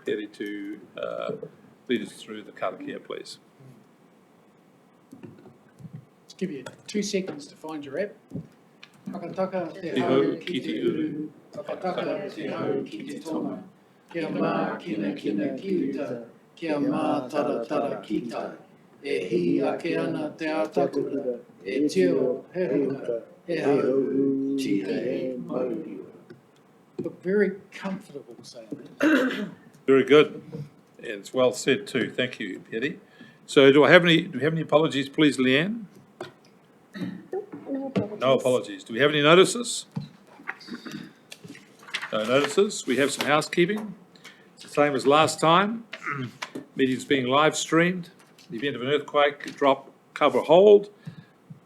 Betty to lead us through the karakia, please. Let's give you 2 seconds to find your app. Whakataka te hau ki te uru. Whakataka te hau ki te tonga. Kia mā kina kina kiuta, kia mā tara tara kita. E hi ake ana te atakura, e teo he huka, he hau, ti he mauri. Look very comfortable saying that. Very good. And it's well said too. Thank you, Betty. So do we have any apologies, please, Leanne? No apologies. Do we have any notices? No notices. We have some housekeeping. It's the same as last time. Meetings being live streamed. In the event of an earthquake, drop, cover, hold.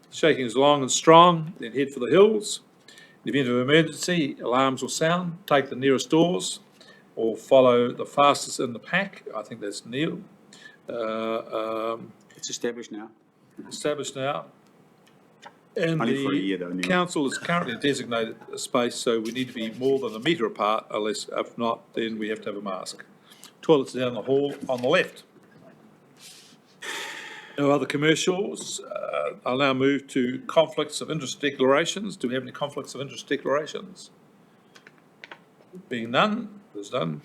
Shaking is long and strong, then head for the hills. In the event of emergency, alarms will sound. Take the nearest doors or follow the fastest in the pack. I think that's Neil. It's established now. Established now. And Only for a year, though, the Neil. council is currently a designated space, so we need to be more than a metre apart, unless, if not, then we have to have a mask. Toilets down the hall on the left. No other commercials. I'll now move to conflicts of interest declarations. Do we have any conflicts of interest declarations? Being none, there's none.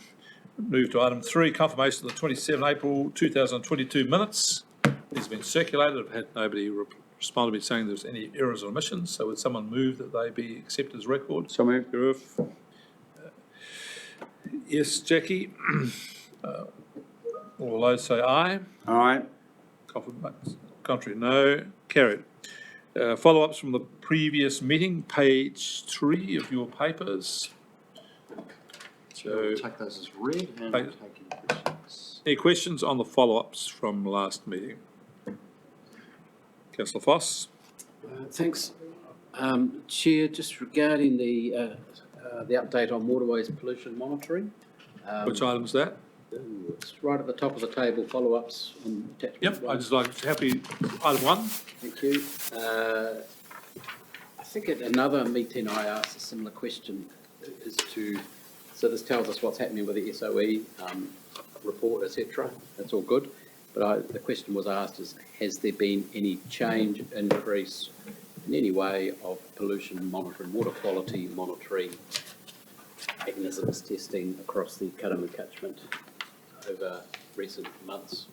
Move to item 3, confirmation of the 27 April 2022 minutes. These have been circulated. I've had nobody respond to me saying there's any errors or omissions. So would someone move that they be accepted as record? So moved. Yes, Jackie. All those say aye. All right. Contrary, no. Carried. Follow-ups from the previous meeting, page 3 of your papers. So, We'll take those as read and we'll take any questions. any questions on the follow-ups from last meeting? Councillor Foss. Thanks. Chair, just regarding the update on Waterways pollution monitoring. Which item's that? It's right at the top of the table, follow-ups on attachment. Yep, one. I just like happy item 1. Thank you. I think at another meeting I asked a similar question as to, so this tells us what's happening with the SOE report, etc. That's all good. But the question was asked is, has there been any change, increase in any way of pollution monitoring, water quality monitoring, mechanisms testing across the Karamu catchment over recent months,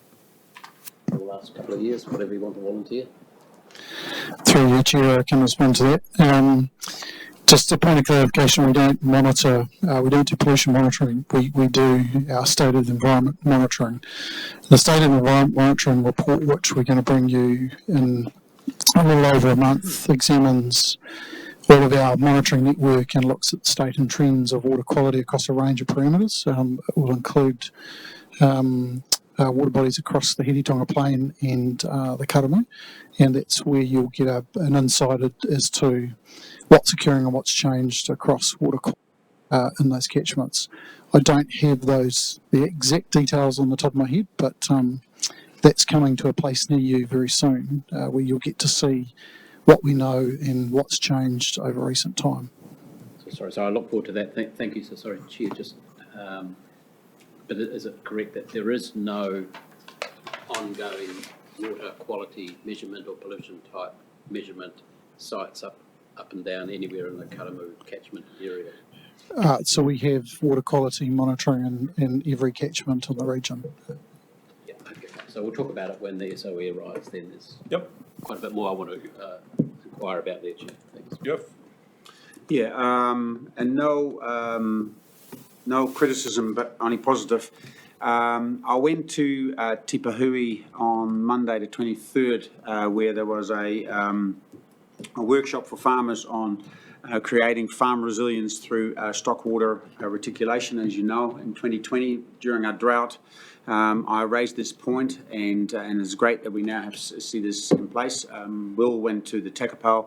or the last couple of years, whatever you want to volunteer? Through you, Chair, I can respond to that. Just a point of clarification, we don't monitor, we don't do pollution monitoring, we do our state of the environment monitoring. The state of the environment monitoring report, which we're going to bring you in a little over a month, examines all of our monitoring network and looks at the state and trends of water quality across a range of parameters. It will include water bodies across the Hiritonga Plain and the Karamu, and that's where you'll get an insight as to what's occurring and what's changed across water in those catchments. I don't have the exact details on the top of my head, but that's coming to a place near you very soon, where you'll get to see what we know and what's changed over recent time. So I look forward to that. Thank you. So sorry, Chair, just, but is it correct that there is no ongoing water quality measurement or pollution type measurement sites up and down anywhere in the Karamu catchment area? So we have water quality monitoring in every catchment in the region. Yeah, okay. So we'll talk about it when the SOE arrives then. There's quite a bit more I want to inquire about there, Chair. Thanks. Jeff? Yeah, and no criticism, but only positive. I went to Tipahui on Monday the 23rd, where there was a workshop for farmers on creating farm resilience through stock water reticulation. As you know, in 2020, during our drought, I raised this point, and it's great that we now have to see this in place. Will went to the Tekapau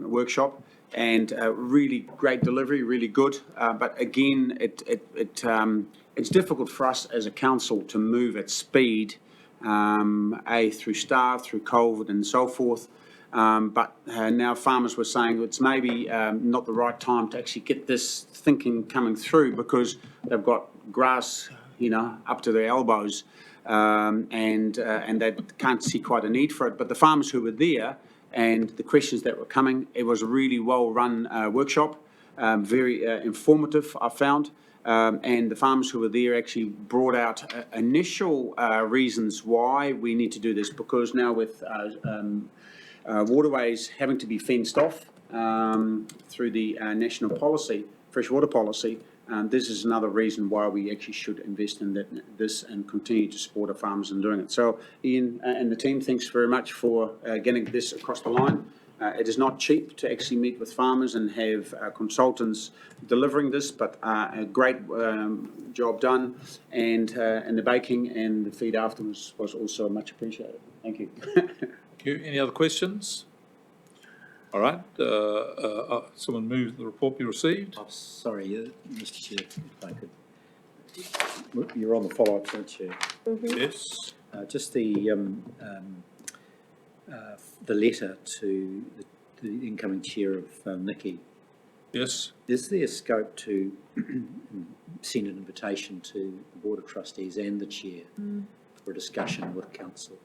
workshop, and really great delivery, really good. But again, it's difficult for us as a council to move at speed, through staff, through COVID and so forth. But now farmers were saying it's maybe not the right time to actually get this thinking coming through because they've got grass, up to their elbows, and they can't see quite a need for it. But the farmers who were there and the questions that were coming, it was a really well-run workshop, very informative, I found. And the farmers who were there actually brought out initial reasons why we need to do this, because now with waterways having to be fenced off through the national policy, freshwater policy, this is another reason why we actually should invest in this and continue to support our farmers in doing it. So Ian and the team, thanks very much for getting this across the line. It is not cheap to actually meet with farmers and have consultants delivering this, but a great job done, and the baking and the feed afterwards was also much appreciated. Thank you. Thank you. Any other questions? All right, someone move the report be received. Oh, sorry, Mr Chair, if I could. You're on the follow-up, aren't you? Yes. Just the letter to the incoming chair of Nikki. Yes. Is there scope to send an invitation to the Board of Trustees and the chair for a discussion with council?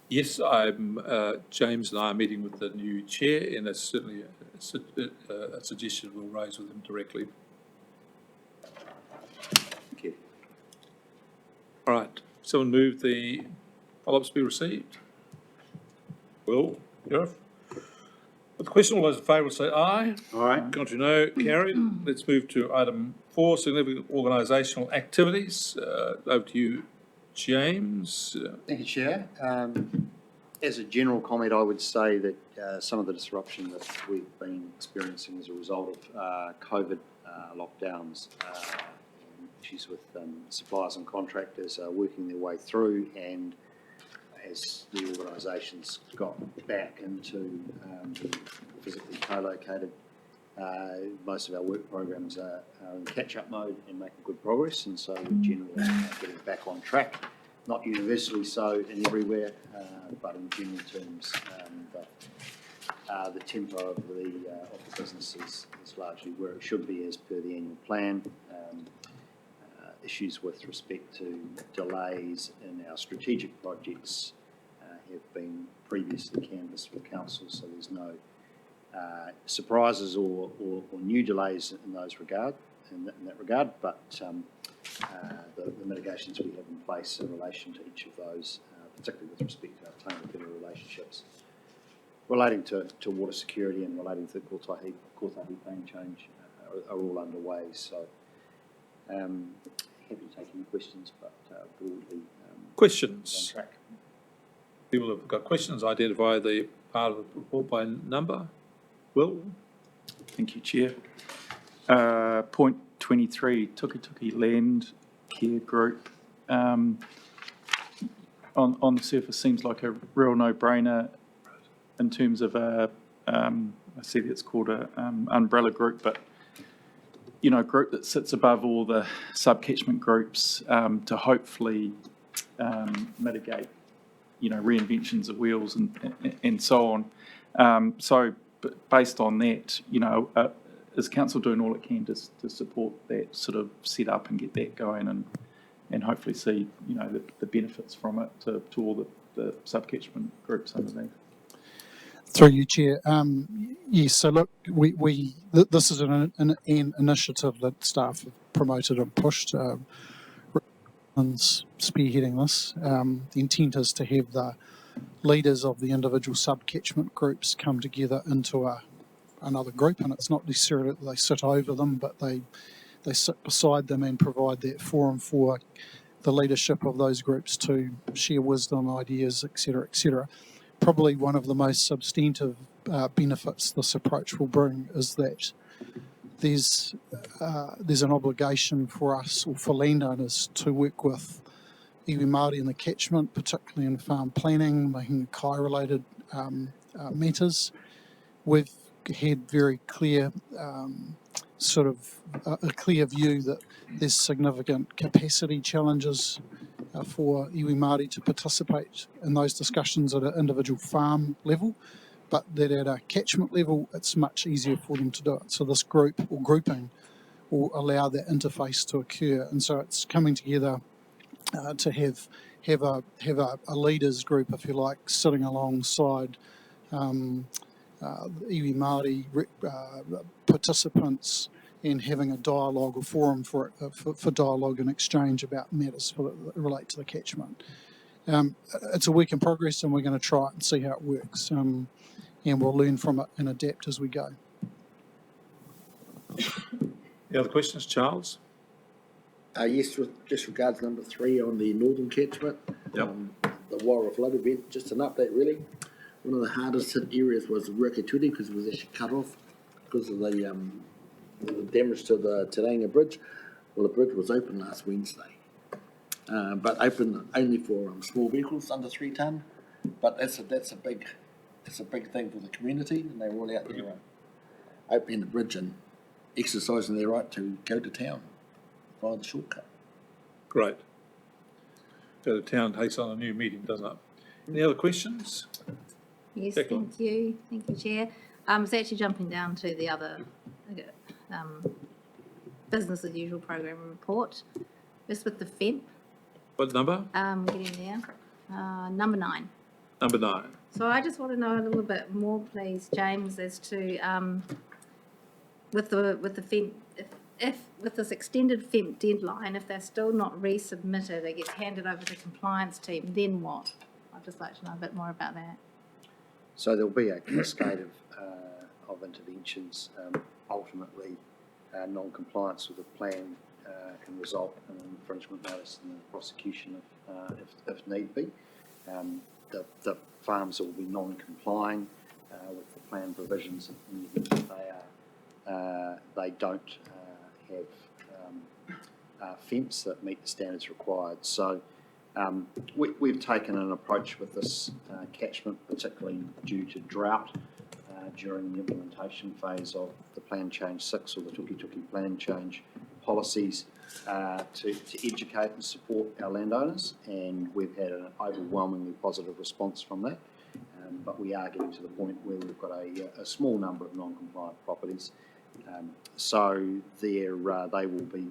Yes, James and I are meeting with the new chair, and that's certainly a suggestion we'll raise with him directly. Thank you. All right, someone move the follow-ups be received. Will, Gareth? With the question, all those in favour will say aye. Aye. Contrary, no. Carried. Let's move to item 4, significant organisational activities. Over to you, James. Thank you, Chair. As a general comment, I would say that some of the disruption that we've been experiencing as a result of COVID lockdowns, and issues with suppliers and contractors are working their way through, and as the organisations got back into physically co-located, most of our work programs are in catch-up mode and making good progress, and so we're generally getting back on track. Not universally so in everywhere, but in general terms, the tempo of the business is largely where it should be as per the annual plan. Issues with respect to delays in our strategic projects have been previously canvassed with council, so there's no surprises or new delays in that regard, but the mitigations we have in place in relation to each of those, particularly with respect to our tainted relationships, relating to water security and relating to the Kotahi plan change, are all underway. So happy to take any questions, but broadly Questions? on track. People have got questions, identify the part of the report by number. Will? Thank you, Chair. Point 23, Tukituki Land Care Group. On the surface, seems like a real no-brainer in terms of I see that it's called a umbrella group, but group that sits above all the sub-catchment groups to hopefully mitigate, reinventions of wheels and so on. So based on that, is council doing all it can to support that sort of set up and get that going and hopefully see, the benefits from it to all the sub-catchment groups underneath? Through you, Chair. Yes, so look, this is an initiative that staff have promoted and pushed, and spearheading this. The intent is to have the leaders of the individual sub-catchment groups come together into another group, and it's not necessarily that they sit over them, but they sit beside them and provide that forum for the leadership of those groups to share wisdom, ideas, etc., etc. Probably one of the most substantive benefits this approach will bring is that there's an obligation for us, or for landowners, to work with iwi Māori in the catchment, particularly in farm planning, making kai-related matters. We've had very clear a clear view that there's significant capacity challenges for iwi Māori to participate in those discussions at an individual farm level, but that at a catchment level, it's much easier for them to do it. So this group or grouping will allow that interface to occur, and so it's coming together to have a leaders group, if you like, sitting alongside iwi Māori participants and having a dialogue or forum for dialogue and exchange about matters that relate to the catchment. It's a work in progress, and we're going to try it and see how it works, and we'll learn from it and adapt as we go. Any other questions, Charles? Yes, just regards number 3 on the northern catchment. Yep. The Warra flood event, just an update really. One of the hardest hit areas was Ruakaturi because it was actually cut off because of the damage to the Te Reinga Bridge. Well, the bridge was open last Wednesday, but open only for small vehicles under 3 tonne. But that's a big thing for the community, and they were all out there opening the bridge and exercising their right to go to town via the shortcut. Great. So the town takes on a new meeting, doesn't it? Any other questions? Yes, Declan. thank you, Chair. It's actually jumping down to the other business as usual program report. Just with the FEMP, What number? getting there, number 9. Number 9. So I just want to know a little bit more, please, James, as to with the FEMP, if with this extended FEMP deadline, if they're still not resubmitted, it gets handed over to the compliance team, then what? I'd just like to know a bit more about that. So there'll be a cascade of interventions. Ultimately, non-compliance with the plan can result in an infringement notice and a prosecution if need be. The farms will be non-complying with the plan provisions in the event that they don't have fence that meet the standards required. So we've taken an approach with this catchment, particularly due to drought during the implementation phase of the Plan Change 6 or the Tuki Plan Change policies to educate and support our landowners, and we've had an overwhelmingly positive response from that. But we are getting to the point where we've got a small number of non-compliant properties. So they will be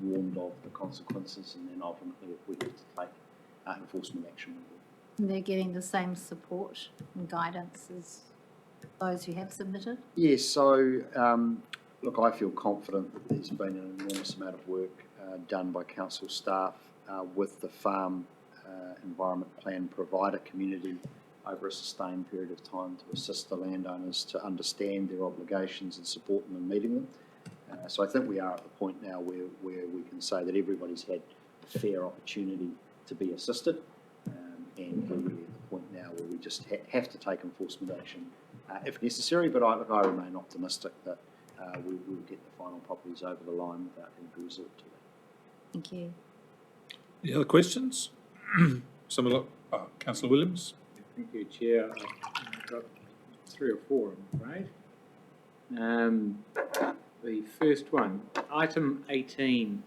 warned of the consequences, and then ultimately if we have to take enforcement action. And they're getting the same support and guidance as those who have submitted? Yes, so look, I feel confident that there's been an enormous amount of work done by council staff with the farm environment plan provider community over a sustained period of time to assist the landowners to understand their obligations and support them in meeting them. So I think we are at the point now where we can say that everybody's had a fair opportunity to be assisted, and we're really at the point now where we just have to take enforcement action if necessary, but I remain optimistic that we will get the final properties over the line without having to resort to that. Thank you. Any other questions? Someone like Councillor Williams. Thank you, Chair. I've got 3 or 4, I'm afraid. The first one, item 18,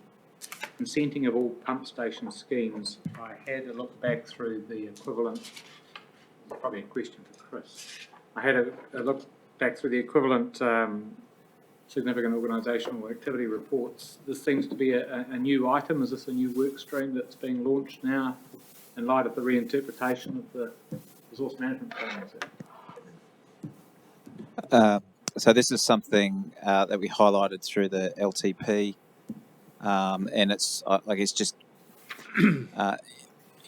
consenting of all pump station schemes. I had a look back through the equivalent, probably a question for Chris. I had a look back through the equivalent significant organisational activity reports. This seems to be a new item. Is this a new work stream that's being launched now in light of the reinterpretation of the resource management plan? So this is something that we highlighted through the LTP, and it's I guess just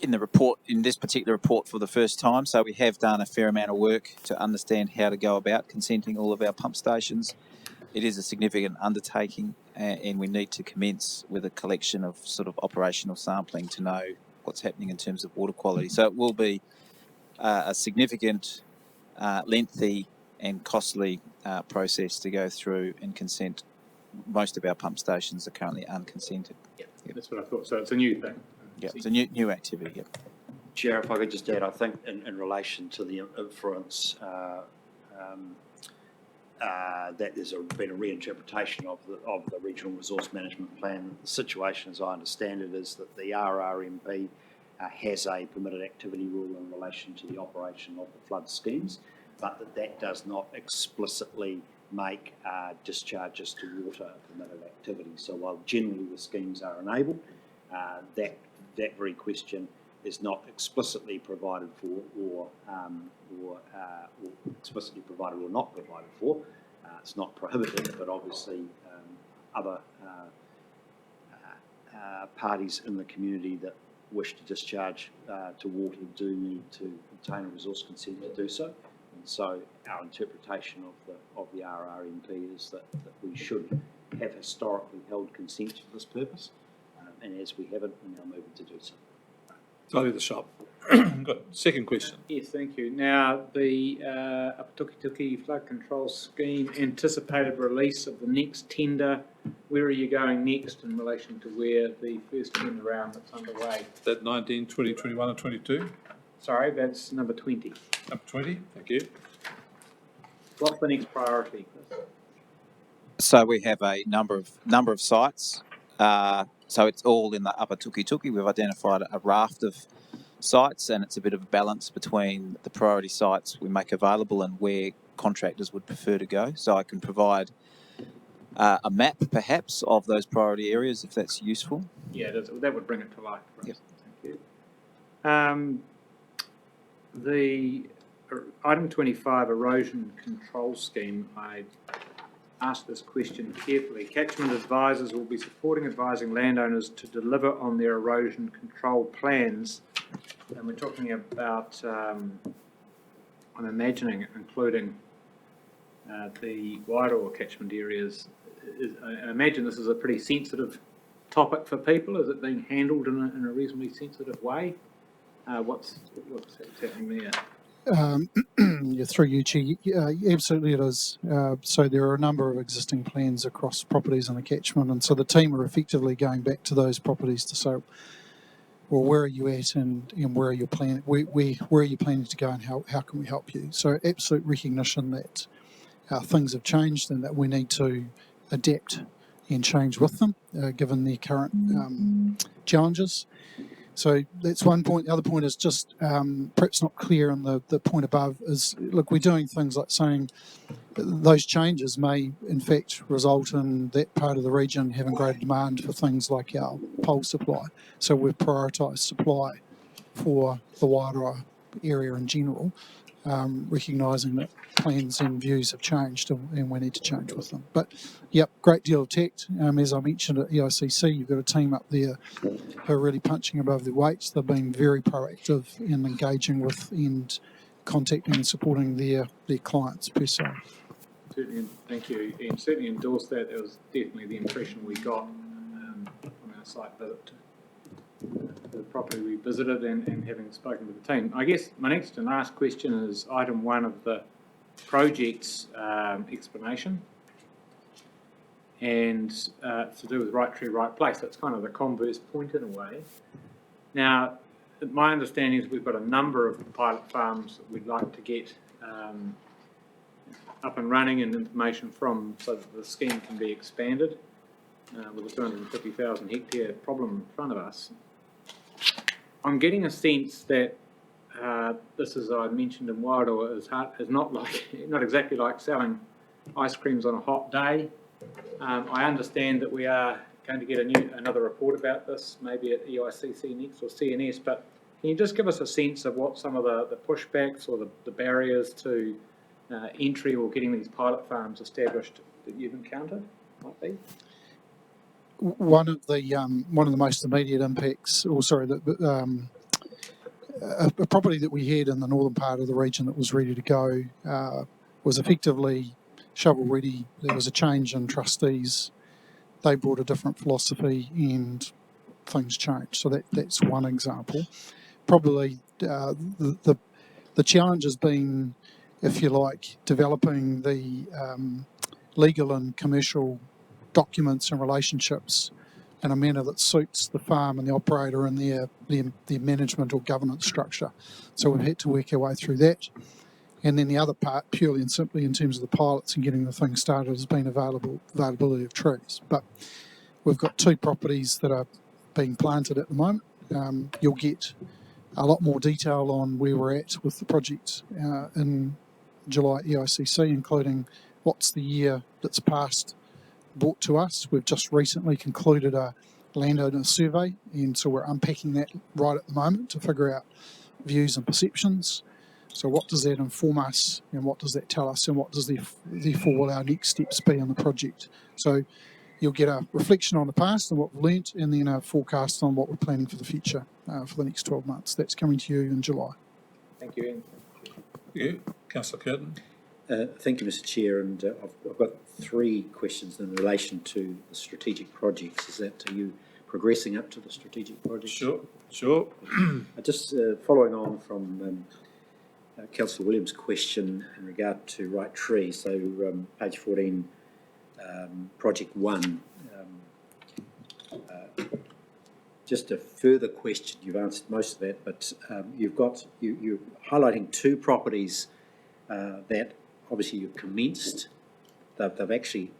in the report, in this particular report for the first time. So we have done a fair amount of work to understand how to go about consenting all of our pump stations. It is a significant undertaking, and we need to commence with a collection of sort of operational sampling to know what's happening in terms of water quality. So it will be a significant, lengthy and costly process to go through and consent. Most of our pump stations are currently unconsented. Yeah, that's what I thought. So it's a new thing. Yeah, it's a new activity. Yep. Chair, if I could just add, I think in relation to the inference that there's been a reinterpretation of the Regional Resource Management Plan. The situation, as I understand it, is that the RRMP has a permitted activity rule in relation to the operation of the flood schemes, but that does not explicitly make discharges to water a permitted activity. So while generally the schemes are enabled, that very question is not explicitly provided for, or explicitly provided or not provided for. It's not prohibited, but obviously other parties in the community that wish to discharge to water do need to obtain a resource consent to do so. And so our interpretation of the RRMP is that we should have historically held consent for this purpose, and as we haven't, we're now moving to do so. I'll leave the shop. Good. Second question. Yes, thank you. Now, the Apatuki Flood Control Scheme anticipated release of the next tender. Where are you going next in relation to where the first tender round that's underway? That 19, 20, 21 and 22? Sorry, that's number 20. Number 20, thank you. What's the next priority, Chris? So we have a number of sites. So it's all in the Upper Tuki. We've identified a raft of sites, and it's a bit of a balance between the priority sites we make available and where contractors would prefer to go. So I can provide a map, perhaps, of those priority areas if that's useful. Yeah, that would bring it to life for us. Yep. Thank you. The item 25, erosion control scheme, I asked this question carefully. Catchment advisors will be supporting advising landowners to deliver on their erosion control plans. And we're talking about, I'm imagining, including the Wairoa catchment areas. I imagine this is a pretty sensitive topic for people. Is it being handled in a reasonably sensitive way? What's happening there? Through you, Chair, absolutely it is. So there are a number of existing plans across properties in the catchment, and so the team are effectively going back to those properties to say, well, where are you at, and where are you planning? Where are you planning to go, and how can we help you? So absolute recognition that things have changed and that we need to adapt and change with them, given the current challenges. So that's one point. The other point is just perhaps not clear in the point above is, look, we're doing things like saying those changes may in fact result in that part of the region having greater demand for things like our pole supply. So we've prioritised supply for the Wairua area in general, recognising that plans and views have changed and we need to change with them. But yep, great deal of tact. As I mentioned at EICC, you've got a team up there who are really punching above their weights. They've been very proactive in engaging with and contacting and supporting their clients per se. Certainly, thank you. And certainly endorse that. That was definitely the impression we got on our site visit to the property we visited and having spoken to the team. I guess my next and last question is item 1 of the project's explanation, and it's to do with right tree, right place. That's kind of the converse point in a way. Now, my understanding is we've got a number of pilot farms that we'd like to get up and running and information from, so that the scheme can be expanded with a 250,000 hectare problem in front of us. I'm getting a sense that this, as I mentioned in Wairua, is not exactly like selling ice creams on a hot day. I understand that we are going to get another report about this, maybe at EICC next or CNS, but can you just give us a sense of what some of the pushbacks or the barriers to entry or getting these pilot farms established that you've encountered might be? One of the most immediate impacts, a property that we had in the northern part of the region that was ready to go was effectively shovel ready. There was a change in trustees. They brought a different philosophy and things changed. So that's one example. Probably the challenge has been, if you like, developing the legal and commercial documents and relationships in a manner that suits the farm and the operator and their management or governance structure. So we've had to work our way through that. And then the other part, purely and simply in terms of the pilots and getting the thing started, has been availability of trees. But we've got 2 properties that are being planted at the moment. You'll get a lot more detail on where we're at with the project in July EICC, including what's the year that's passed brought to us. We've just recently concluded a Landowner Survey, and so we're unpacking that right at the moment to figure out views and perceptions. So what does that inform us, and what does that tell us, and what does therefore will our next steps be on the project? So you'll get a reflection on the past and what we've learnt, and then a forecast on what we're planning for the future for the next 12 months. That's coming to you in July. Thank you, Ian. Thank you. Councillor Curtin. Thank you, Mr. Chair, and I've got 3 questions in relation to the strategic projects. Are you progressing up to the strategic projects? Sure. Just following on from Councillor Williams' question in regard to right tree, so page 14, project 1. Just a further question. You've answered most of that, but you're highlighting 2 properties that obviously you've commenced. They're actually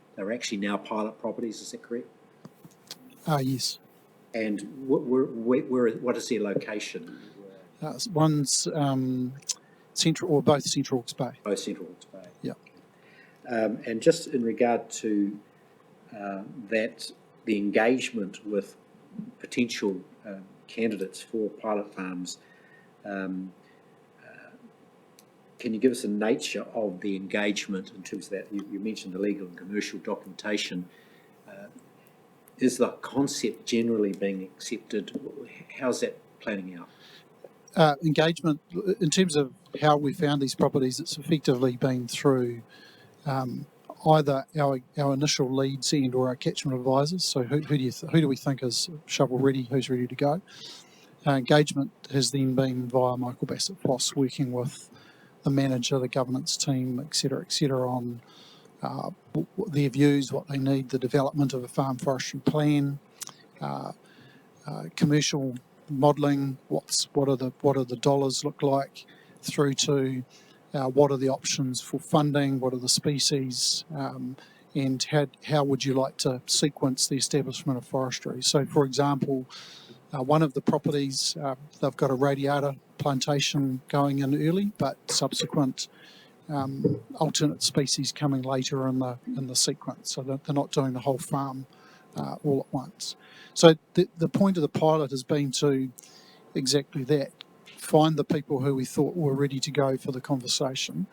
now pilot properties. Is that correct? Yes. And what is their location? One's Central, or both Central Hawke's Bay. Both Central Hawke's Bay. Yeah. And just in regard to that, the engagement with potential candidates for pilot farms, can you give us a nature of the engagement in terms of that? You mentioned the legal and commercial documentation. Is the concept generally being accepted? How's that planning out? Engagement, in terms of how we found these properties, it's effectively been through either our initial leads and or our catchment advisors. So who do we think is shovel ready, who's ready to go? Engagement has then been via Michael Bassett-Floss, working with the manager, the governance team, et cetera, on their views, what they need, the development of a farm forestry plan, commercial modelling, what are the dollars look like, through to what are the options for funding, what are the species, and how would you like to sequence the establishment of forestry. So, for example, one of the properties, they've got a radiata plantation going in early, but subsequent alternate species coming later in the sequence, so that they're not doing the whole farm all at once. So the point of the pilot has been to exactly that, find the people who we thought were ready to go for the conversation,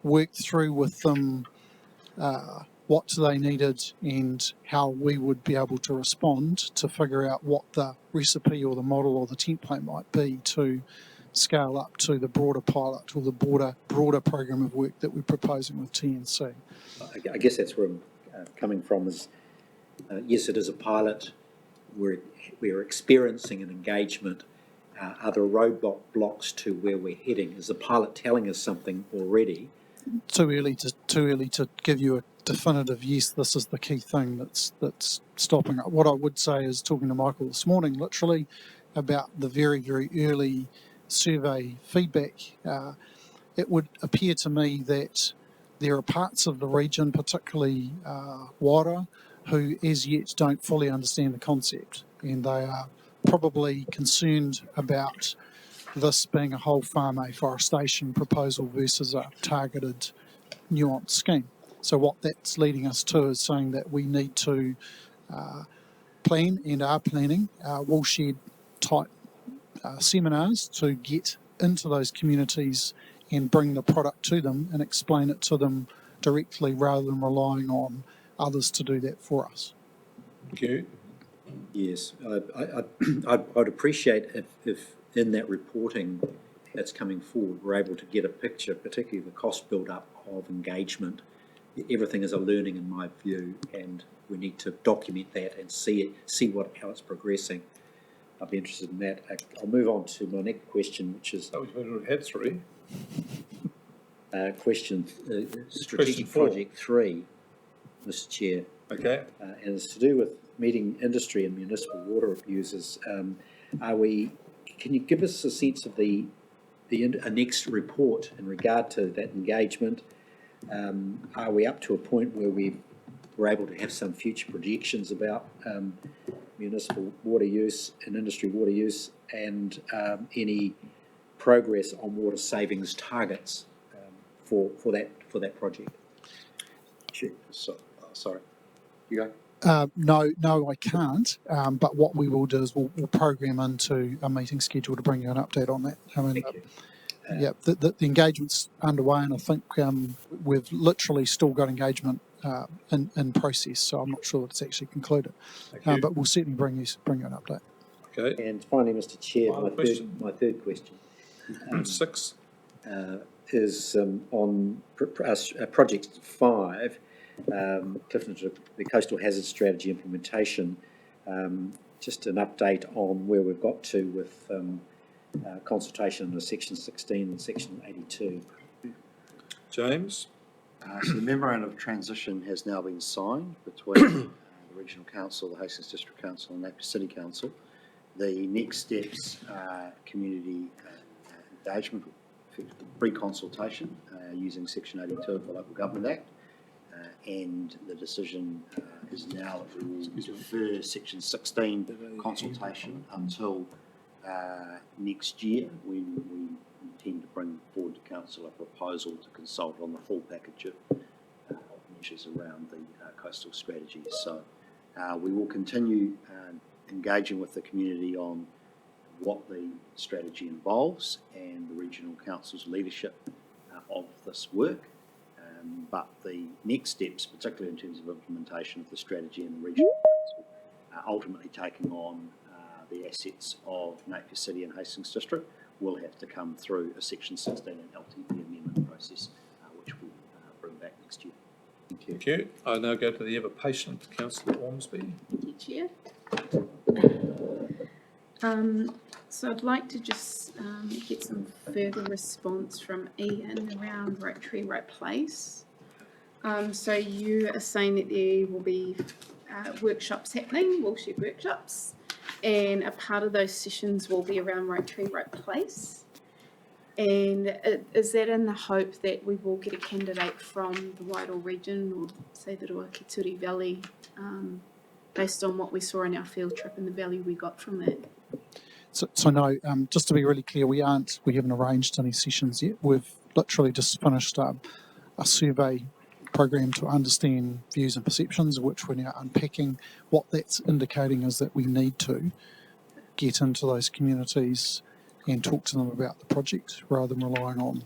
work through with them what they needed and how we would be able to respond to figure out what the recipe or the model or the template might be to scale up to the broader pilot or the broader program of work that we're proposing with TNC. I guess that's where I'm coming from is, yes, it is a pilot. We're experiencing an engagement. Are there roadblock blocks to where we're heading? Is the pilot telling us something already? Too early to give you a definitive yes, this is the key thing that's stopping it. What I would say is, talking to Michael this morning, literally, about the very, very early survey feedback, it would appear to me that there are parts of the region, particularly Wara, who as yet don't fully understand the concept, and they are probably concerned about this being a whole farm afforestation proposal versus a targeted nuanced scheme. So what that's leading us to is saying that we need to plan and are planning woolshed type seminars to get into those communities and bring the product to them and explain it to them directly rather than relying on others to do that for us. Thank you. Yes, I'd appreciate if in that reporting that's coming forward, we're able to get a picture, particularly the cost build-up of engagement. Everything is a learning in my view, and we need to document that and see how it's progressing. I'd be interested in that. I'll move on to my next question, which is... Oh, we've had 3. Strategic Project 3, Mr. Chair. Okay. And it's to do with meeting industry and municipal water users. Can you give us a sense of the a next report in regard to that engagement, are we up to a point where we're able to have some future projections about municipal water use and industry water use, and any progress on water savings targets for that project? Sure. Sorry. You go. No, I can't. But what we will do is we'll program into a meeting schedule to bring you an update on that. I mean, Thank you. yeah, the engagement's underway, and I think we've literally still got engagement in process. So I'm not sure that it's actually concluded. But we'll certainly bring you an update. Okay. And finally, Mr. Chair, Final question. my third question 6. is on Project 5, Clifton, the Coastal Hazard Strategy implementation. Just an update on where we've got to with consultation under Section 16 and Section 82. James? So the memorandum of transition has now been signed between the Regional Council, the Hastings District Council and Napier City Council. The next steps are community engagement, pre-consultation using Section 82 of the Local Government Act, and the decision is now that we will defer Section 16 consultation until next year, when we intend to bring forward to Council a proposal to consult on the full package of measures around the coastal strategy. So we will continue engaging with the community on what the strategy involves and the Regional Council's leadership of this work. But the next steps, particularly in terms of implementation of the strategy and the Regional Council, ultimately taking on the assets of Napier City and Hastings District, will have to come through a Section 16 and LTP amendment process, which we'll bring back next year. Thank you. Thank you. I now go to the ever-patient Councillor Ormsby. Thank you, Chair. So I'd like to just get some further response from Ian around Rotary Right Place. So you are saying that there will be workshops happening, watershed workshops, and a part of those sessions will be around Rotary Right Place. And is that in the hope that we will get a candidate from the Wairoa region, or say the Ruakituri Valley, based on what we saw in our field trip and the value we got from that? So no, just to be really clear, we haven't arranged any sessions yet. We've literally just finished a survey program to understand views and perceptions, which we're now unpacking. What that's indicating is that we need to get into those communities and talk to them about the project rather than relying on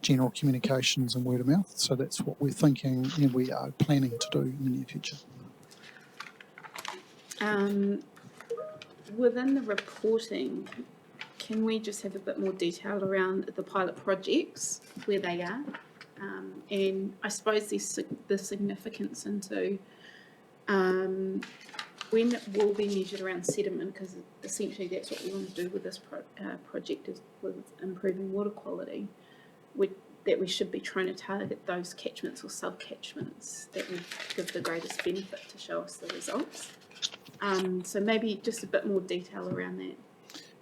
general communications and word of mouth. So that's what we're thinking and we are planning to do in the near future. Within the reporting, can we just have a bit more detail around the pilot projects, where they are, and I suppose the significance into when it will be measured around sediment, because essentially that's what we want to do with this project, is with improving water quality, that we should be trying to target those catchments or sub-catchments that would give the greatest benefit to show us the results. So maybe just a bit more detail around that.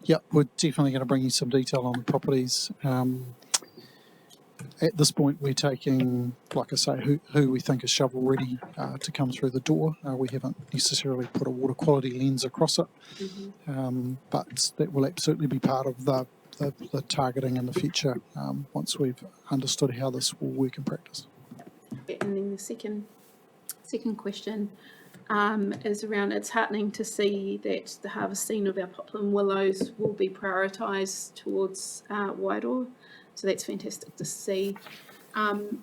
Yeah, we're definitely going to bring you some detail on the properties. At this point, we're taking, like I say, who we think is shovel ready to come through the door. We haven't necessarily put a water quality lens across it, but that will absolutely be part of the targeting in the future once we've understood how this will work in practice. And then the second question is around, it's heartening to see that the harvesting of our poplar and willows will be prioritised towards Wairoa, so that's fantastic to see. And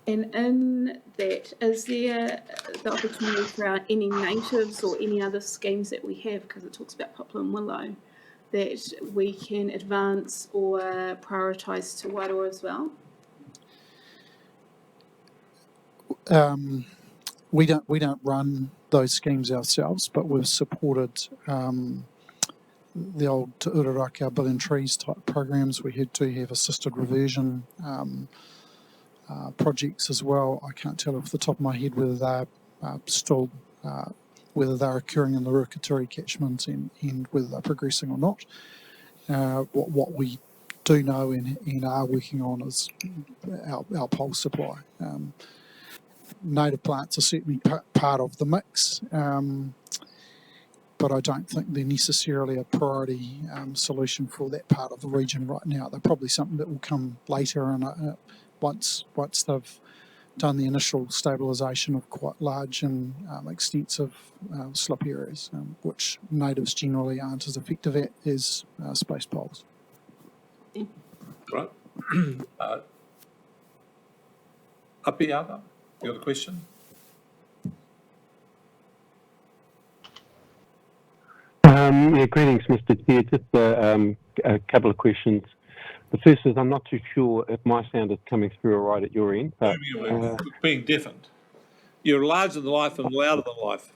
in that, is there the opportunity for any natives or any other schemes that we have, because it talks about poplar and willow, that we can advance or prioritise to Wairoa as well? We don't run those schemes ourselves, but we've supported the old Te Uraraka billion trees type programs. We do have assisted reversion projects as well. I can't tell off the top of my head whether they're still whether they're occurring in the Ruakituri catchment and whether they're progressing or not. What we do know and are working on is our pole supply. Native plants are certainly part of the mix, but I don't think they're necessarily a priority solution for that part of the region right now. They're probably something that will come later, and once they've done the initial stabilisation of quite large and extensive slip areas, which natives generally aren't as effective at as space poles. Right. Apiata, you got a question? Yeah, greetings, Mr. Chair. Just a couple of questions. The first is, I'm not too sure if my sound is coming through all right at your end, but Being deafened. You're larger than life and louder than life.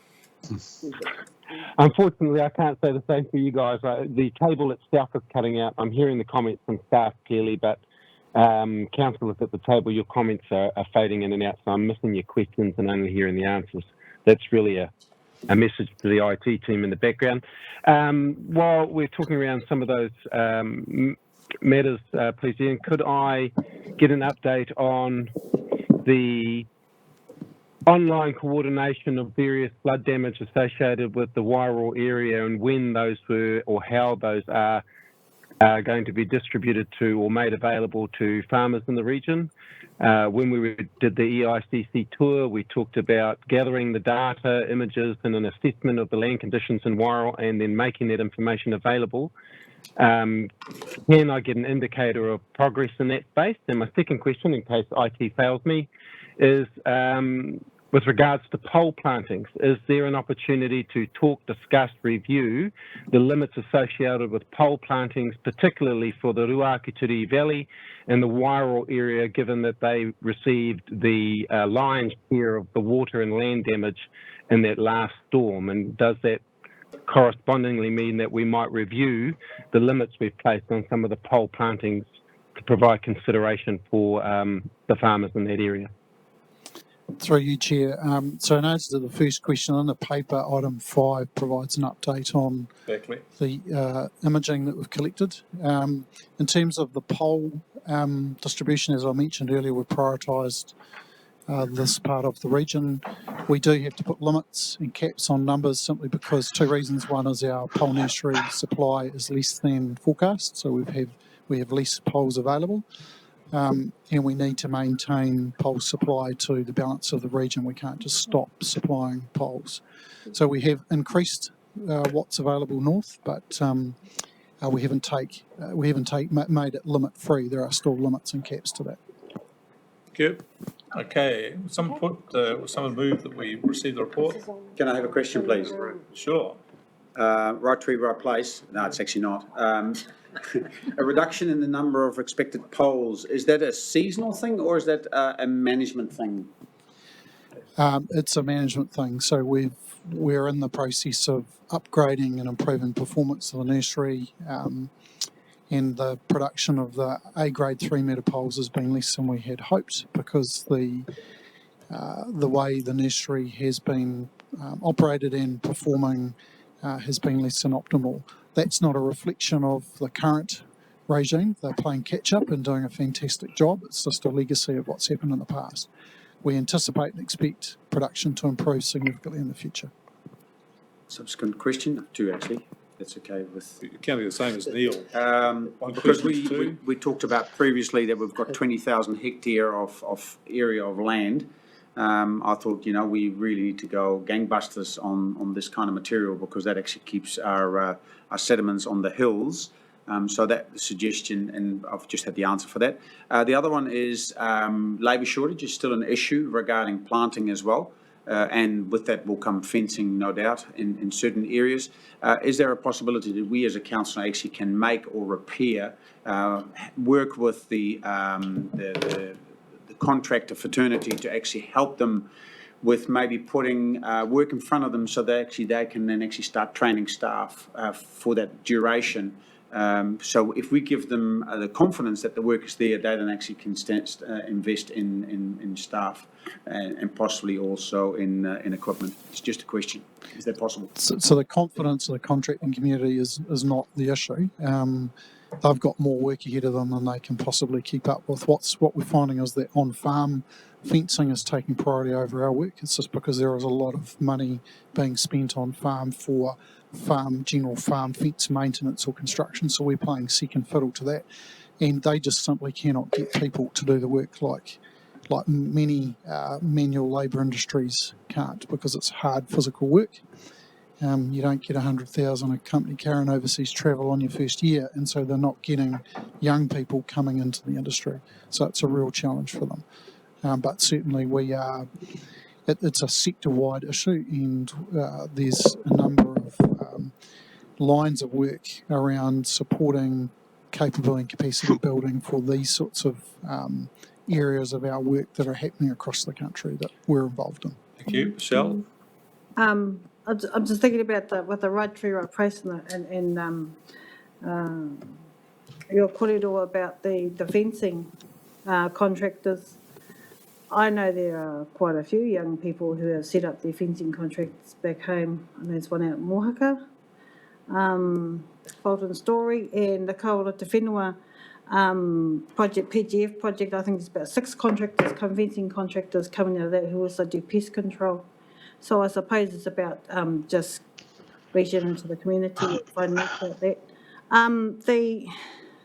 unfortunately, I can't say the same for you guys. The cable itself is cutting out. I'm hearing the comments from staff clearly, but councillors at the table, your comments are fading in and out, so I'm missing your questions and only hearing the answers. That's really a message to the IT team in the background. While we're talking around some of those matters, please, Ian, could I get an update on the online coordination of various flood damage associated with the Wairau area and when those were or how those are going to be distributed to or made available to farmers in the region? When we did the EICC tour, we talked about gathering the data, images and an assessment of the land conditions in Wairau and then making that information available. Can I get an indicator of progress in that space? And my second question, in case IT fails me, is with regards to pole plantings, is there an opportunity to talk, discuss, review the limits associated with pole plantings, particularly for the Ruakituri Valley and the Wairau area, given that they received the lion's share of the water and land damage in that last storm? And does that correspondingly mean that we might review the limits we've placed on some of the pole plantings to provide consideration for the farmers in that area? Through you, Chair. So in answer to the first question, on the paper, item 5 provides an update on the imaging that we've collected. In terms of the pole distribution, as I mentioned earlier, we've prioritised this part of the region. We do have to put limits and caps on numbers simply because two reasons. One is our pole nursery supply is less than forecast, so we have less poles available. And we need to maintain pole supply to the balance of the region. We can't just stop supplying poles. So we have increased what's available north, but we haven't made it limit free. There are still limits and caps to that. Good. Okay. Someone move that we receive the report? Can I have a question, please? Sure. Right tree, right place. No, it's actually not. A reduction in the number of expected poles, is that a seasonal thing or is that a management thing? It's a management thing. So we're in the process of upgrading and improving performance of the nursery, and the production of the A-grade 3-metre poles has been less than we had hoped because the way the nursery has been operated and performing has been less than optimal. That's not a reflection of the current regime. They're playing catch-up and doing a fantastic job. It's just a legacy of what's happened in the past. We anticipate and expect production to improve significantly in the future. Subsequent question, 2 actually. That's okay with... It can be the same as Neil. Because we talked about previously that we've got 20,000 hectare of area of land. I thought, we really need to go gangbusters on this kind of material because that actually keeps our sediments on the hills. So that suggestion, and I've just had the answer for that. The other one is labour shortage is still an issue regarding planting as well. And with that will come fencing, no doubt, in certain areas. Is there a possibility that we as a council actually can make or repair, work with the contractor fraternity to actually help them with maybe putting work in front of them so that actually they can then actually start training staff for that duration. So if we give them the confidence that the work is there, they then actually can invest in staff and possibly also in equipment. It's just a question. Is that possible? So the confidence of the contracting community is not the issue. they've got more work ahead of them than they can possibly keep up with. What we're finding is that on-farm fencing is taking priority over our work. It's just because there is a lot of money being spent on farm for general farm fence maintenance or construction, so we're playing second fiddle to that, and they just simply cannot get people to do the work like many manual labour industries can't, because it's hard physical work. You don't get 100,000 a company carrying overseas travel on your first year, and so they're not getting young people coming into the industry. So it's a real challenge for them. But certainly it's a sector-wide issue, and there's a number of lines of work around supporting capability and capacity building for these sorts of areas of our work that are happening across the country that we're involved in. Thank you. Michelle? I'm just thinking about with the right tree, right price and your corridor about the fencing contractors. I know there are quite a few young people who have set up their fencing contracts back home, and there's one out in Mohaka, Fulton Story, and the Kaula Te Whenua project, PGF project. I think there's about 6 contractors, fencing contractors coming out of that who also do pest control. So I suppose it's about just reaching into the community, finding out about that.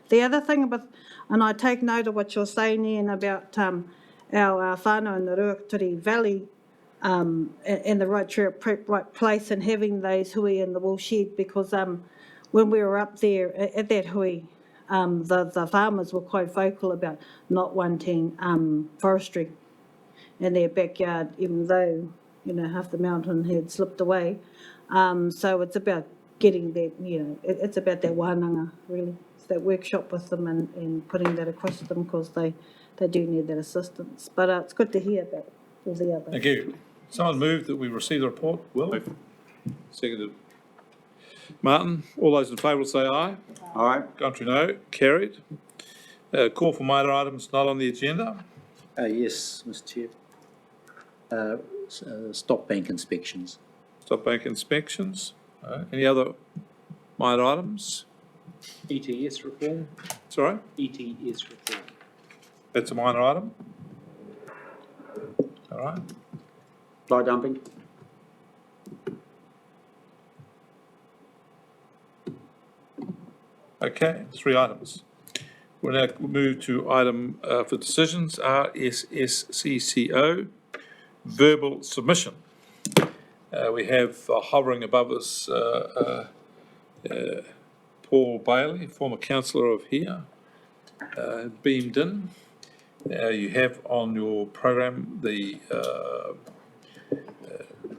The other thing about, and I take note of what you're saying, Ian, about our whānau in the Ruakaturi Valley in the right place, and having those hui in the wool shed, because when we were up there at that hui, the farmers were quite vocal about not wanting forestry in their backyard, even though half the mountain had slipped away. So it's about getting that, it's about that wānanga, really. It's that workshop with them and putting that across to them, because they do need that assistance. But it's good to hear about all the other. Thank you. Someone moved that we receive the report. Will? Seconded. Martin, all those in favour will say aye. Aye. Contrary, no. Carried. Call for minor items not on the agenda. Yes, Mr Chair. Stock bank inspections. Stop bank inspections. Any other minor items? ETS reform. Sorry? ETS reform. That's a minor item. All right. Fly dumping. Okay, 3 items. We'll now move to item for decisions, RSSCCO, verbal submission. We have hovering above us Paul Bailey, former councillor of here, beamed in. You have on your program the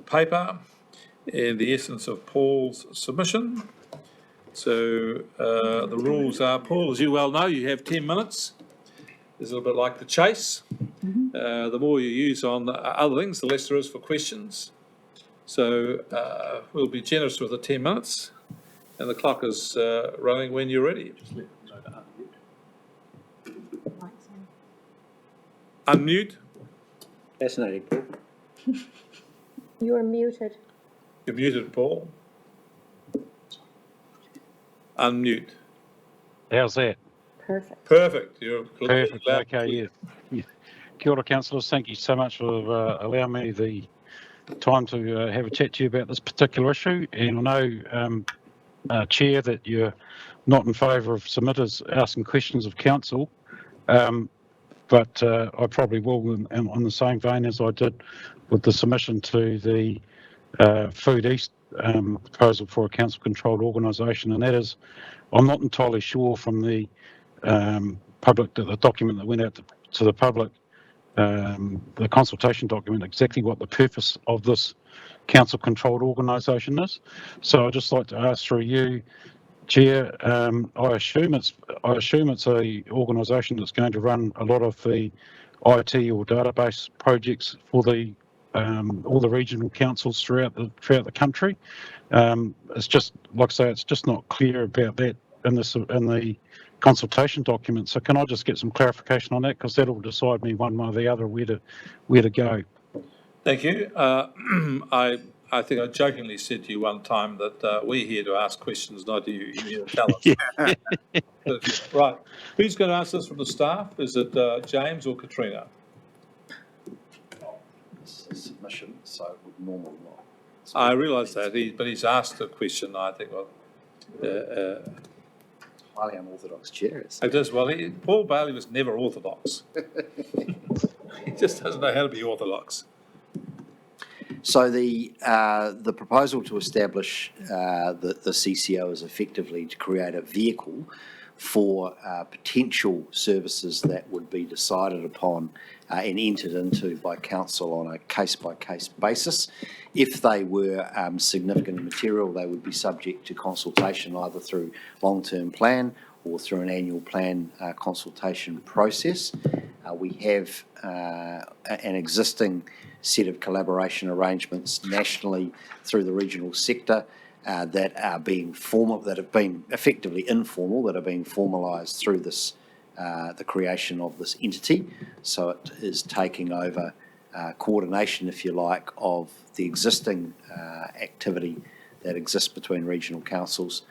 paper and the essence of Paul's submission. So the rules are, Paul, as you well know, you have 10 minutes. It's a little bit like the chase. The more you use on other things, the less there is for questions. So we'll be generous with the 10 minutes, and the clock is running when you're ready. Just let them know to unmute. Unmute. Fascinating, Paul. You are muted. You're muted, Paul. Unmute. How's that? Perfect. Perfect. You're perfect. Okay, yeah. Kia ora, councillors. Thank you so much for allowing me the time to have a chat to you about this particular issue. And I know, Chair, that you're not in favour of submitters asking questions of council, but I probably will in the same vein as I did with the submission to the Food East proposal for a council-controlled organisation, and that is, I'm not entirely sure from the the document that went out to the public, the consultation document, exactly what the purpose of this council-controlled organisation is. So I'd just like to ask through you, Chair, I assume it's a organisation that's going to run a lot of the IT or database projects for the all the regional councils throughout the country. It's just, like I say, it's just not clear about that in the consultation document. So can I just get some clarification on that, because that'll decide me one way or the other where to go. Thank you. I I think I jokingly said to you one time that we're here to ask questions, not you. You're here to tell us. Right. Who's going to answer this from the staff? Is it James or Katrina? It's a submission, so it would normally not. I realise that, but he's asked a question, I think. Highly unorthodox chair. It is. Well, Paul Bailey was never orthodox. He just doesn't know how to be orthodox. So the proposal to establish the CCO is effectively to create a vehicle for potential services that would be decided upon and entered into by council on a case-by-case basis. If they were significant and material, they would be subject to consultation either through long-term plan or through an annual plan consultation process. We have an existing set of collaboration arrangements nationally through the regional sector that are being that have been effectively informal, that are being formalised through this, the creation of this entity. So it is taking over coordination, if you like, of the existing activity that exists between regional councils,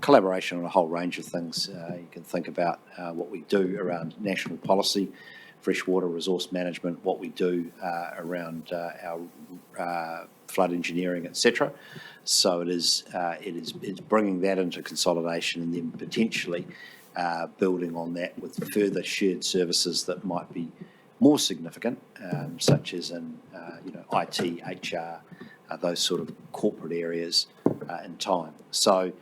collaboration on a whole range of things. You can think about what we do around national policy, freshwater resource management, what we do around our flood engineering, etc. So it's bringing that into consolidation and then potentially building on that with further shared services that might be more significant, such as in IT, HR, those sort of corporate areas in time. So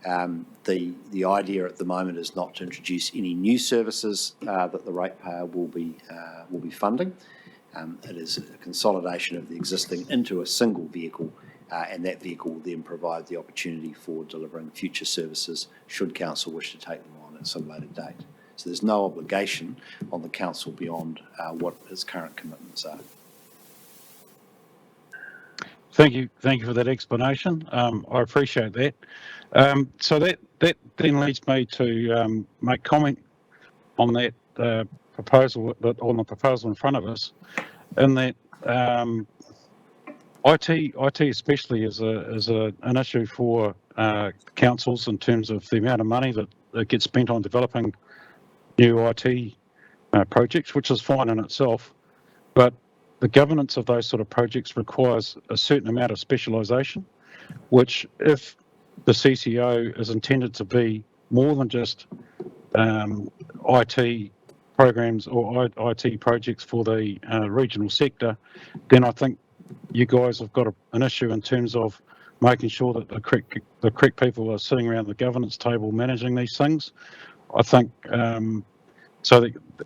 the idea at the moment is not to introduce any new services that the ratepayer will be funding. It is a consolidation of the existing into a single vehicle, and that vehicle will then provide the opportunity for delivering future services should council wish to take them on at some later date. So there's no obligation on the council beyond what its current commitments are. Thank you for that explanation. I appreciate that. So that then leads me to make comment on that proposal, on the proposal in front of us, in that IT especially is an issue for councils in terms of the amount of money that gets spent on developing new IT projects, which is fine in itself, but the governance of those sort of projects requires a certain amount of specialisation, which if the CCO is intended to be more than just IT programs or IT projects for the regional sector, then I think you guys have got an issue in terms of making sure that the correct people are sitting around the governance table managing these things. I think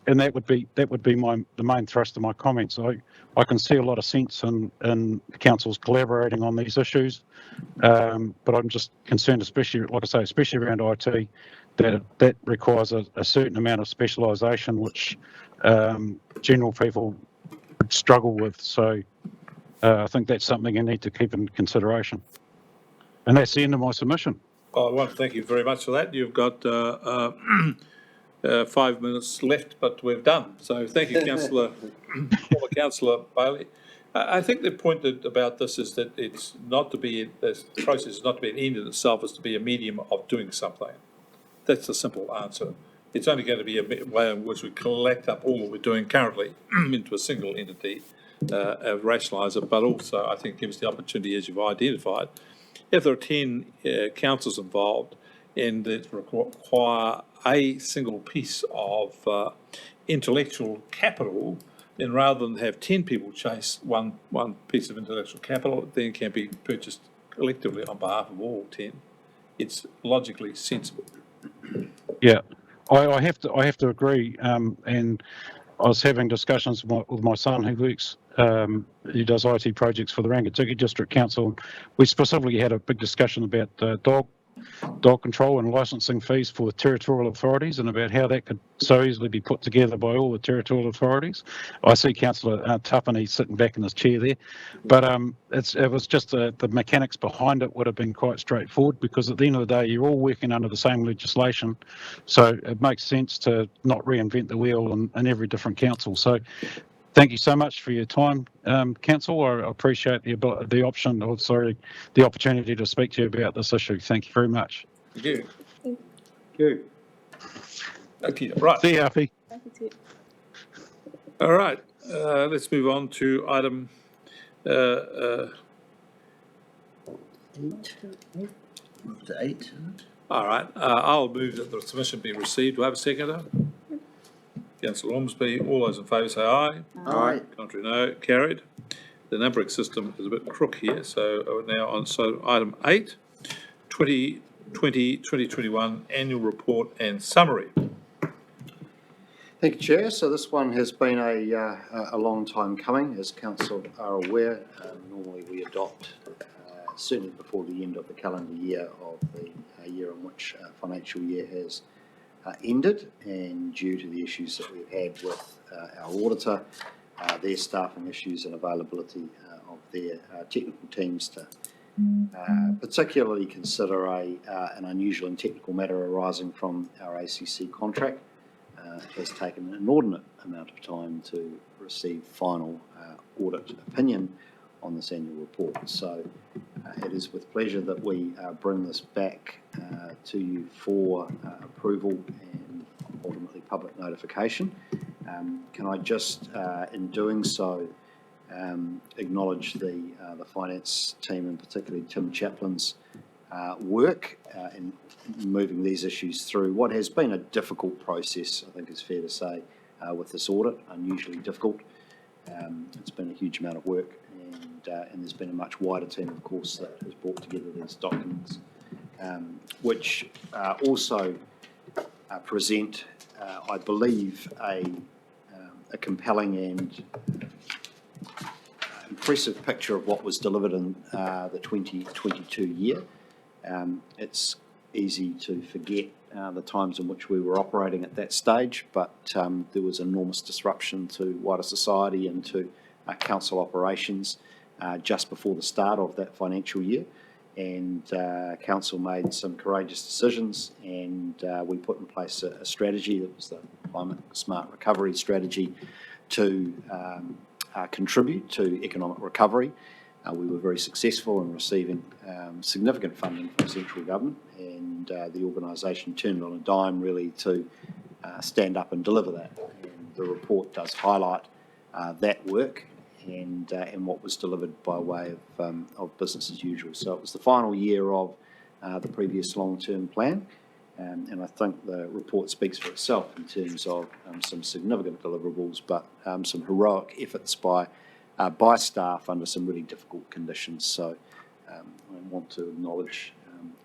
and that would be the main thrust of my comments. I can see a lot of sense in councils collaborating on these issues, but I'm just concerned, especially, like I say, especially around IT, that requires a certain amount of specialisation, which general people struggle with. So I think that's something you need to keep in consideration. And that's the end of my submission. Well, I want to thank you very much for that. You've got 5 minutes left, but we've done. So thank you, Councillor Bailey. I think the point about this is that it's not to be, this process is not to be an end in itself, it's to be a medium of doing something. That's the simple answer. It's only going to be a way in which we collect up all that we're doing currently into a single entity, rationalise it, but also I think gives the opportunity, as you've identified, if there are 10 councils involved and that require a single piece of intellectual capital, then rather than have 10 people chase one piece of intellectual capital, it then can be purchased collectively on behalf of all 10. It's logically sensible. Yeah, I have to agree. And I was having discussions with my son who does IT projects for the Rangitikei District Council. We specifically had a big discussion about dog control and licensing fees for territorial authorities and about how that could so easily be put together by all the territorial authorities. I see Councillor Tapani sitting back in his chair there, but it was just the mechanics behind it would have been quite straightforward, because at the end of the day you're all working under the same legislation, so it makes sense to not reinvent the wheel in every different council. So thank you so much for your time, Council. I appreciate the opportunity to speak to you about this issue. Thank you very much. Thank you. Thank you. Okay, right. See you, Alfie. All right, let's move on to item, Move to 8. all right, I'll move that the submission be received. Do I have a seconder? Councillor Ormsby, all those in favour say aye. Aye. Contrary, no. Carried. The numbering system is a bit crook here, so we're now on item 8, 2020-2021 annual report and summary. Thank you, Chair. So this one has been a long time coming, as Council are aware. Normally we adopt, certainly before the end of the calendar year of the year in which financial year has ended, and due to the issues that we've had with our auditor, their staffing issues and availability of their technical teams to particularly consider an unusual and technical matter arising from our ACC contract. It has taken an inordinate amount of time to receive final audit opinion on this annual report. So it is with pleasure that we bring this back to you for approval and ultimately public notification. Can I just, in doing so, acknowledge the finance team, and particularly Tim Chaplin's work in moving these issues through what has been a difficult process, I think it's fair to say, with this audit, unusually difficult. It's been a huge amount of work, and there's been a much wider team, of course, that has brought together these documents, which also present, I believe, a compelling and impressive picture of what was delivered in the 2022 year. It's easy to forget the times in which we were operating at that stage, but there was enormous disruption to wider society and to council operations just before the start of that financial year. And council made some courageous decisions, and we put in place a strategy that was the Climate Smart Recovery Strategy to contribute to economic recovery. We were very successful in receiving significant funding from central government, and the organisation turned on a dime really to stand up and deliver that. And the report does highlight that work and what was delivered by way of business as usual. So it was the final year of the previous long-term plan, and I think the report speaks for itself in terms of some significant deliverables, but some heroic efforts by staff under some really difficult conditions. So I want to acknowledge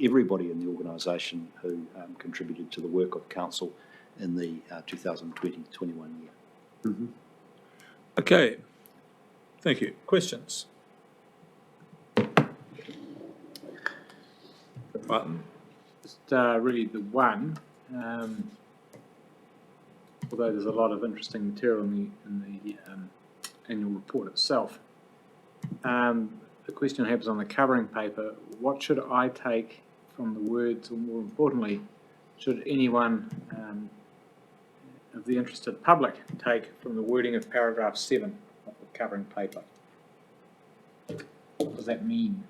everybody in the organisation who contributed to the work of council in the 2020-21 year. Mm-hmm. Okay, thank you. Questions? Martin? Just really the one, although there's a lot of interesting material in the annual report itself. The question I have is on the covering paper. What should I take from the words, or more importantly, should anyone of the interested public take from the wording of paragraph 7 of the covering paper? What does that mean?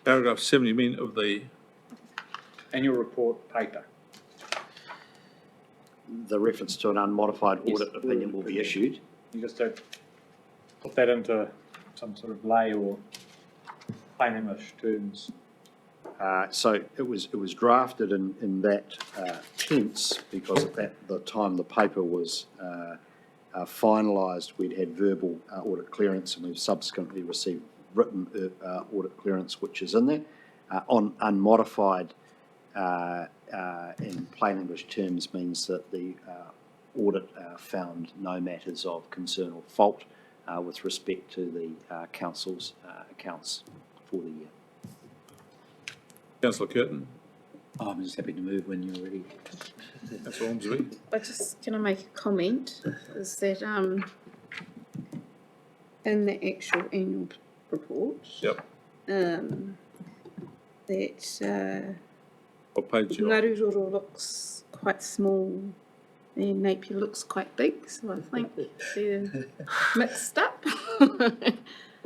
Paragraph 7, you mean of the annual report paper? The reference to an unmodified audit opinion will be issued. You just don't put that into some sort of lay or plain English terms. So it was drafted in that tense because at the time the paper was finalised, we'd had verbal audit clearance, and we've subsequently received written audit clearance, which is in there. On unmodified, in plain English terms, means that the audit found no matters of concern or fault with respect to the council's accounts for the year. Councillor Curtin? Oh, I'm just happy to move when you're ready. Councillor Ormsby? Can I make a comment? Is that in the actual annual report, Yep. that What page you on? Ngaruroro looks quite small And Napier looks quite big, so I think they're mixed up.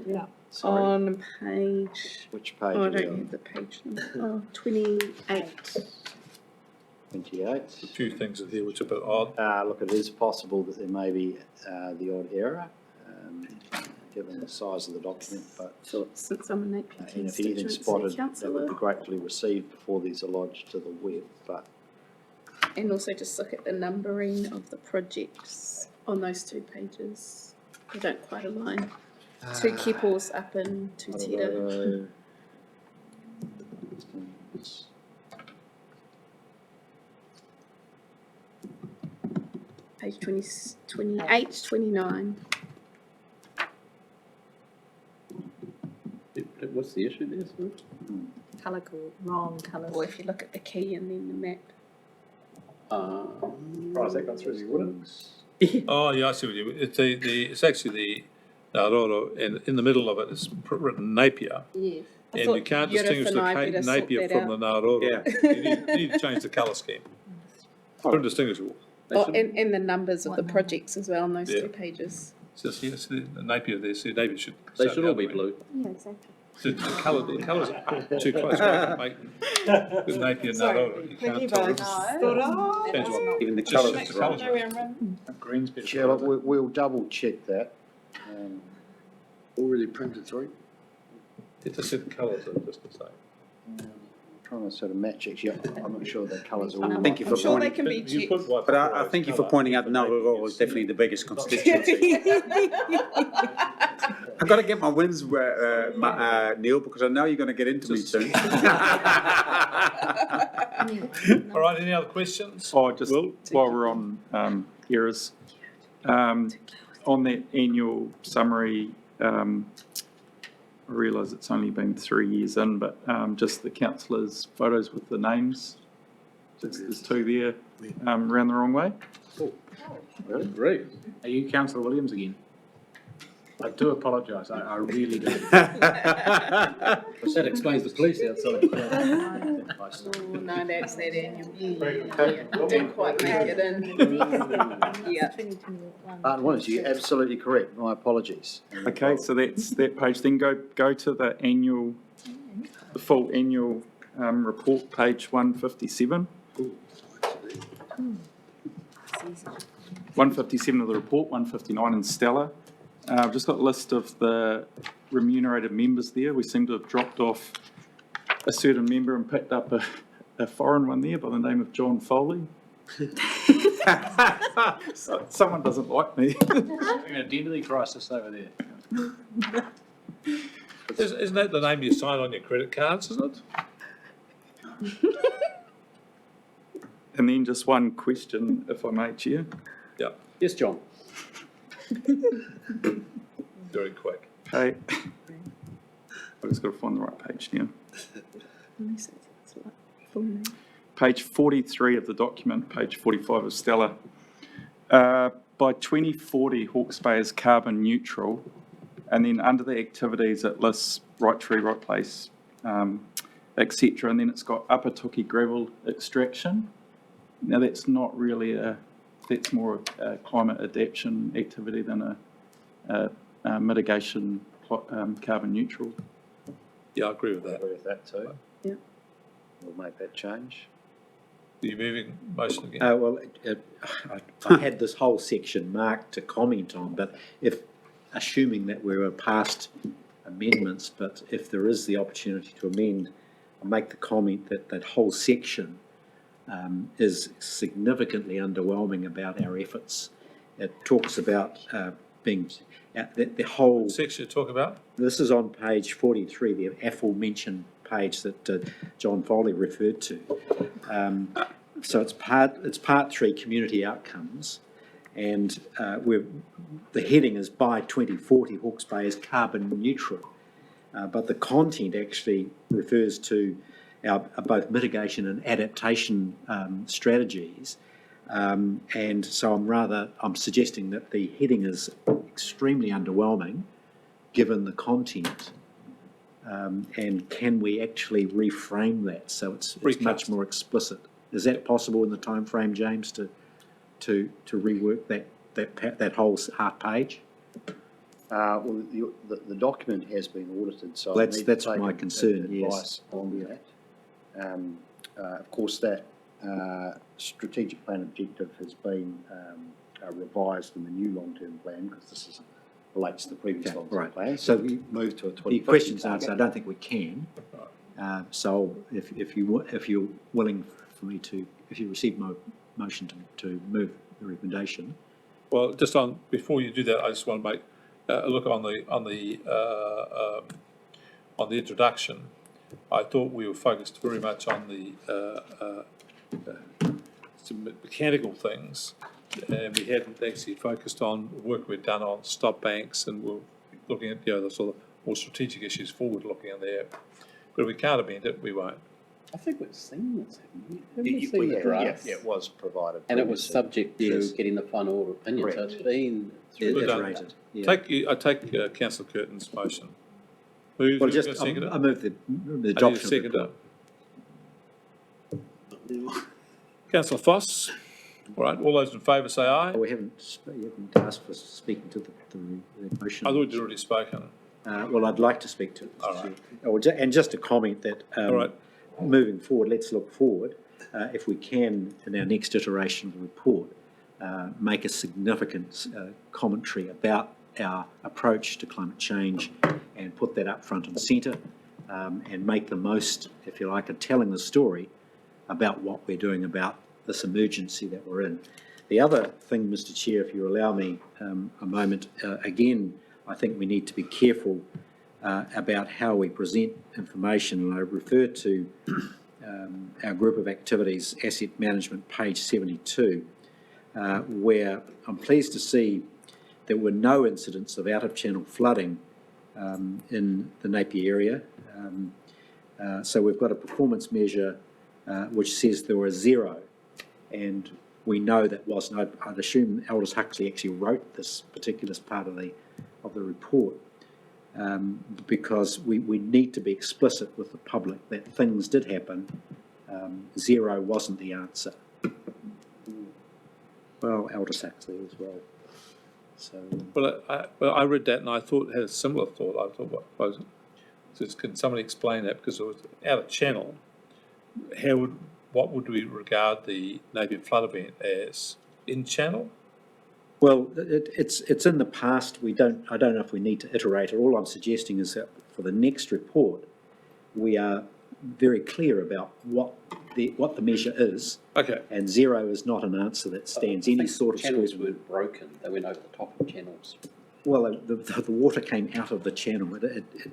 Yeah. Sorry, On page, which page oh, I are we don't on? have the page number. Oh, 28. 28. A few things in here which are a bit odd. Look, it is possible that there may be the odd error, given the size of the document, but Thought since I'm a Napier and if anything constituency spotted, that would councillor. be gratefully received before these are lodged to the web, but And also just look at the numbering of the projects on those 2 pages. They don't quite align. 2 Keppels up in Tutita. Page 28, 29. What's the issue there, sir? Colour code, wrong colours. Or if you look at the key and then the map. Price that got through the audit? Oh, yeah, I see what you mean. It's actually the Naroro, and in the middle of it is written Napier. Yes. And you can't distinguish the Napier from the Naroro. Yeah. You need to change the colour scheme. It's indistinguishable. Oh, and the numbers of the projects as well on those Yeah. 2 pages. It's just, yes, the Napier there, see, Napier should. They start should the all other be way. blue. Yeah, exactly. The colours are too close, right? With Napier and Naroro, you can't tell. Depends what- Even the just colours shift are the wrong. colours. Green's better. Chair, look, we'll double check that. Already printed, sorry. It just said the colours are just the same. Trying to sort of match actually, I'm not sure the colours are all. Thank you for I'm sure they pointing, can be You checked. put white but I authorised thank you for colour, pointing out that Naroro is definitely the biggest constituency. I've got to get my wins, Neil, because I know you're going to get into me soon. All right, any other questions? Oh, just while we're on errors, on that annual summary, I realise it's only been 3 years in, but just the councillors' photos with the names, just there's 2 there, around the wrong way. Great. Are you Councillor Williams again? I do apologise, I really do. That explains the police outside. Oh, no, that's that annual. Yeah. Didn't quite make it in. Yeah. Martin Williams, you're absolutely correct, my apologies. Okay, so that's that page. Then go to the annual, the full annual report, page 157. 157 of the report, 159 in Stella. I've just got a list of the remunerated members there. We seem to have dropped off a certain member and picked up a foreign one there by the name of John Foley. Someone doesn't like me. An identity crisis over there. Isn't that the name you sign on your credit cards, isn't it? And then just one question, if I may, Chair. Yeah, Yes, John. very quick. Okay. I've just got to find the right page now. Page 43 of the document, page 45 of Stella. By 2040, Hawke's Bay is carbon neutral, and then under the activities it lists right tree, right place, etc. And then it's got Upper Tuki gravel extraction. Now that's not really that's more a climate adaptation activity than a mitigation carbon neutral. Yeah, I agree with I that. agree with that too. Yeah. We'll make that change. Are you moving motion again? Well, I had this whole section marked to comment on, but assuming that we were past amendments, but if there is the opportunity to amend, I'll make the comment that that whole section is significantly underwhelming about our efforts. It talks about being, the whole... What section you talk about? This is on page 43, the aforementioned page that John Foley referred to. So it's part 3, community outcomes, and the heading is by 2040 Hawke's Bay is carbon neutral, but the content actually refers to our both mitigation and adaptation strategies, and so I'm suggesting that the heading is extremely underwhelming given the content. And can we actually reframe that so it's much more explicit? Is that possible in the time frame, James, to to rework that whole half page? Well, the document has been audited, so That's- I need that's to take my concern, yes. advice on that. Of course, that strategic plan objective has been revised in the new long-term plan, because this relates to the previous Okay, long-term right. plan. So So we moved to a The 2050 question's target. answered. I don't think we can. So if you're willing for me to, if you receive my motion to move the recommendation. Well, just on, before you do that, I just want to make a look on the introduction. I thought we were focused very much on the some mechanical things, and we hadn't actually focused on work we'd done on stop banks, and we're looking at, the sort of more strategic issues forward looking in there. But if we can't amend it, we won't. I think we've seen this, haven't we? Haven't we seen the Yeah, drafts? it was provided. And it was previously. subject to Yes. getting the final opinion, so Correct. it's been through. Good done. Iterated. Yeah. I take Councillor Curtin's motion. Who's Well, going just, to second it? I move the I need a adoption of the seconder. report. Councillor Foss. All right, all those in favour say aye. We haven't asked for speaking to the motion. I thought you'd already spoken. Well, I'd like to speak to it. All right. And just to comment that, All right. moving forward, let's look forward, if we can, in our next iteration of the report, make a significant commentary about our approach to climate change and put that up front and centre, and make the most, if you like, of telling the story about what we're doing about this emergency that we're in. The other thing, Mr. Chair, if you allow me a moment, again, I think we need to be careful about how we present information, and I refer to our group of activities, asset management, page 72, where I'm pleased to see there were no incidents of out-of-channel flooding in the Napier area. So we've got a performance measure which says there were 0, and we know that wasn't. I'd assume Elders Huxley actually wrote this particular part of the report, because we need to be explicit with the public that things did happen. 0 wasn't the answer. Well, Elders Huxley as well. So. Well, I read that and I thought, had a similar thought. I thought, what was it? Just, can somebody explain that? Because it was out of channel. What would we regard the Napier flood event as? In channel? Well, it's in the past. I don't know if we need to iterate it. All I'm suggesting is that for the next report, we are very clear about what the measure is. Okay. And 0 is not an answer that stands any sort of channels scrutiny. weren't broken; they went over the top of channels. Well, the water came out of the channel.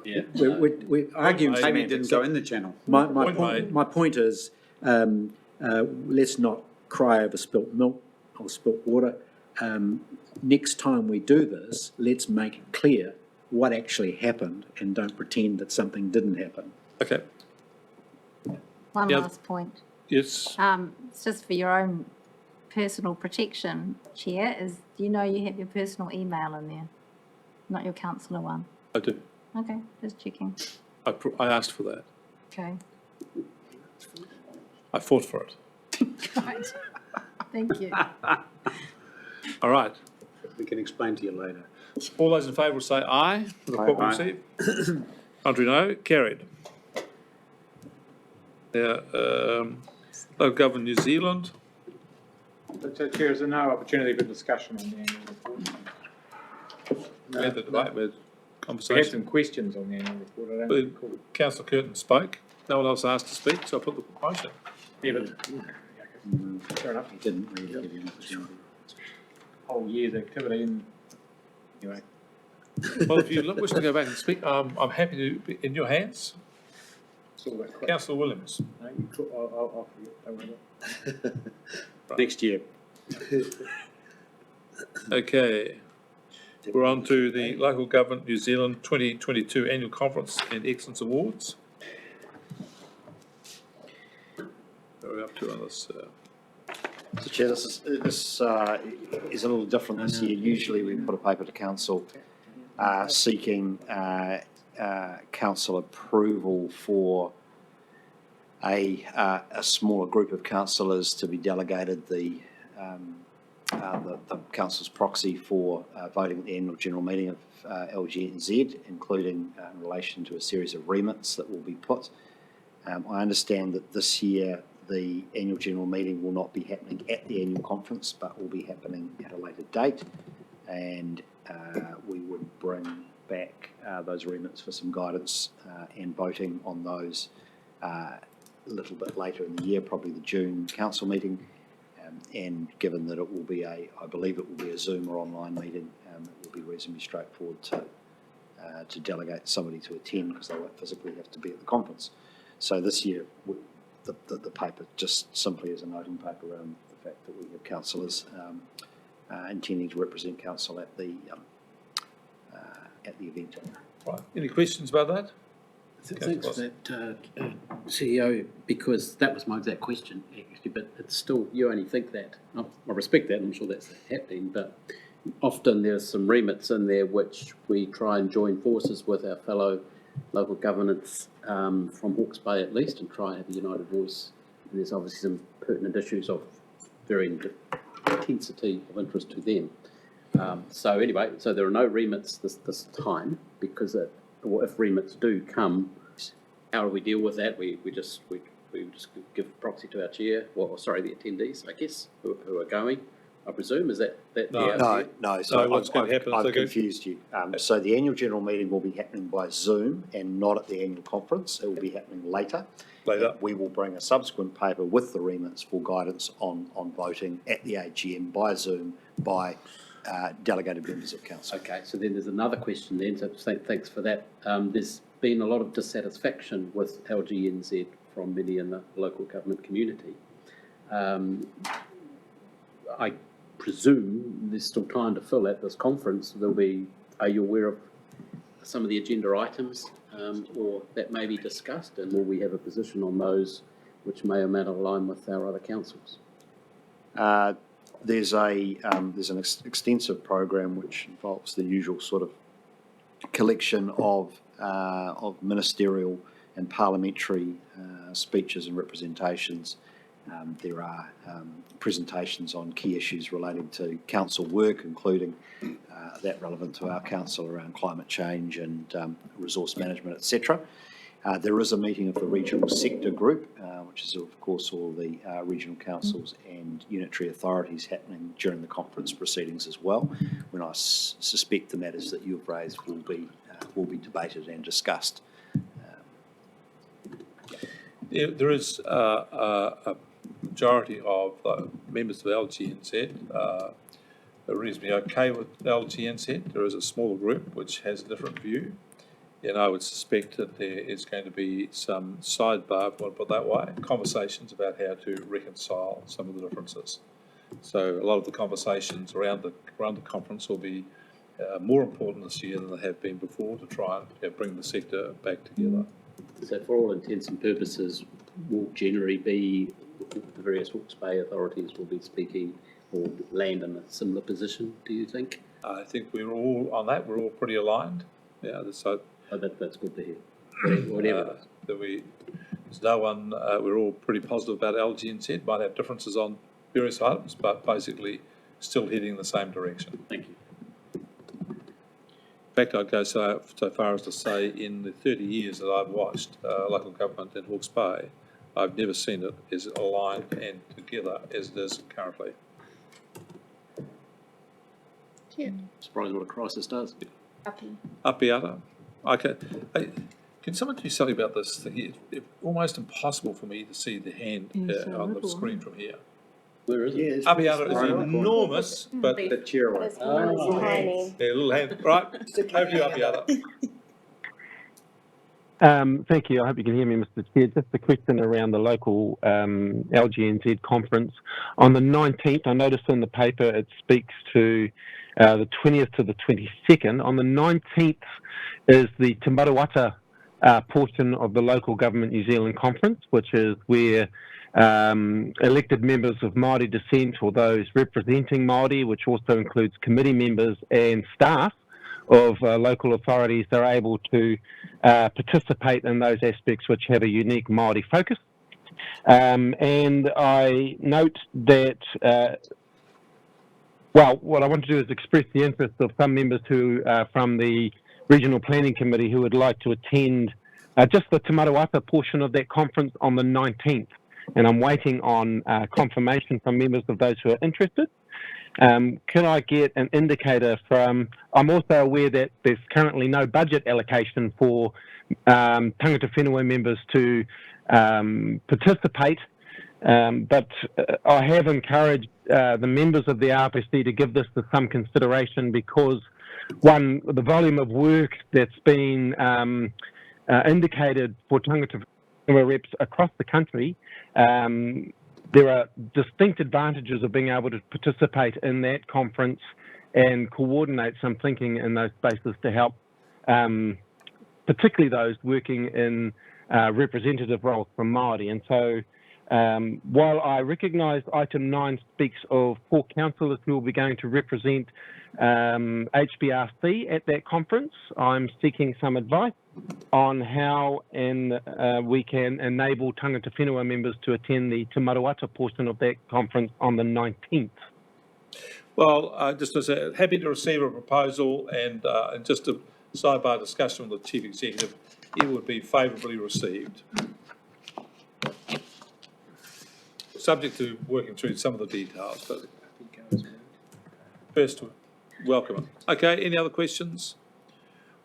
Yeah. We're arguing Maybe it semantics. didn't go in the channel. My point is, let's not cry over spilt milk or spilt water. Next time we do this, let's make it clear what actually happened and don't pretend that something didn't happen. Okay. One Yeah. last point. Yes. It's just for your own personal protection, Chair, do you know you have your personal email in there? Not your councillor one? I do. Okay, just checking. I asked for that. Okay. I fought for it. Right. Thank you. All right. We can explain to you later. All those in favour will say aye. The report will Aye. receive. Contrary, no. Carried. Now, local government New Zealand. So, Chair, is there no opportunity for discussion on the annual report? We had the debate, we had We had conversation. some questions on the annual report. I don't recall. Councillor Curtin spoke. No one else asked to speak, so I put the motion. Yeah, but fair enough. He didn't really give you an opportunity. Whole year's activity and anyway. Well, if you wish to go back and speak, I'm happy to be in your hands. It's all that quick. Councillor Williams. No, you talk, I'll forget. Don't worry about it. Next year. Okay. We're on to the Local Government New Zealand 2022 Annual Conference and Excellence Awards. Where are we up to on this? Mr. Chair, this is a little different this year. Usually we put a paper to council seeking council approval for a smaller group of councillors to be delegated the the council's proxy for voting at the annual general meeting of LGNZ, including in relation to a series of remits that will be put. I understand that this year the annual general meeting will not be happening at the annual conference, but will be happening at a later date, and we would bring back those remits for some guidance and voting on those a little bit later in the year, probably the June council meeting. And given that it will be I believe it will be a Zoom or online meeting, it will be reasonably straightforward to delegate somebody to attend because they won't physically have to be at the conference. So this year, the paper just simply is a noting paper around the fact that we have councillors intending to represent council at the event. Right. Any questions about that? Thanks for that, CEO, because that was my exact question, actually, but it's still, you only think that. I respect that, I'm sure that's happening, but often there's some remits in there which we try and join forces with our fellow local governments from Hawke's Bay at least and try and have a united voice. And there's obviously some pertinent issues of varying intensity of interest to them. So anyway, so there are no remits this time because or if remits do come, how do we deal with that? We just give proxy to our chair, the attendees, I guess, who are going. I presume is that No. So what's going to happen? I've confused you. So the annual general meeting will be happening by Zoom and not at the annual conference. It will be happening later. We will bring a subsequent paper with the remits for guidance on voting at the AGM by Zoom by delegated members of council. Okay, so then there's another question then, so thanks for that. There's been a lot of dissatisfaction with LGNZ from many in the local government community. I presume there's still time to fill at this conference. Are you aware of some of the agenda items or that may be discussed, and will we have a position on those which may or may not align with our other councils? There's an extensive program which involves the usual sort of collection of ministerial and parliamentary speeches and representations. There are presentations on key issues relating to council work, including that relevant to our council around climate change and resource management, etc. There is a meeting of the regional sector group, which is of course all the regional councils and unitary authorities happening during the conference proceedings as well, when I suspect the matters that you've raised will be debated and discussed. There is a majority of members of LGNZ are reasonably okay with LGNZ. There is a smaller group which has a different view. And I would suspect that there is going to be some sidebar, if I want to put it that way, conversations about how to reconcile some of the differences. So a lot of the conversations around the conference will be more important this year than they have been before to try and bring the sector back together. So for all intents and purposes, will generally be the various Hawke's Bay authorities will be speaking or land in a similar position, do you think? I think we're all on that. We're all pretty aligned. Yeah, so that's good to hear. Whatever there's no one. We're all pretty positive about LGNZ. Might have differences on various items, but basically still heading in the same direction. Thank you. In fact, I'd go so far as to say in the 30 years that I've watched local government in Hawke's Bay, I've never seen it as aligned and together as it is currently. Yeah. Surprising what a crisis does. Apiata. Okay. Hey, can someone do something about this thing? It's almost impossible for me to see the hand on the screen from here. Where is it? Apiata is enormous, but the chair one. Yeah, little hand. Right, over to you, Apiata. Thank you. I hope you can hear me, Mr. Chair. Just a question around the local LGNZ conference. On the 19th, I noticed in the paper it speaks to the 20th to the 22nd. On the 19th is the Te Maruata portion of the Local Government New Zealand Conference, which is where elected members of Māori descent or those representing Māori, which also includes committee members and staff of local authorities, are able to participate in those aspects which have a unique Māori focus. And I note that well, what I want to do is express the interest of some members who from the Regional Planning Committee who would like to attend just the Te Maruata portion of that conference on the 19th. And I'm waiting on confirmation from members of those who are interested. Can I get an indicator from, I'm also aware that there's currently no budget allocation for tangata whenua members to participate, but I have encouraged the members of the RPC to give this some consideration because, one, the volume of work that's been indicated for tangata whenua reps across the country, there are distinct advantages of being able to participate in that conference and coordinate some thinking in those spaces to help, particularly those working in representative roles from Māori. And so while I recognise item 9 speaks of 4 councillors who will be going to represent HBRC at that conference, I'm seeking some advice on how we can enable tangata whenua members to attend the Te Maruata portion of that conference on the 19th. Well, just to say, happy to receive a proposal and just a sidebar discussion with the Chief Executive, it would be favourably received. Subject to working through some of the details, but first, welcome it. Okay, any other questions?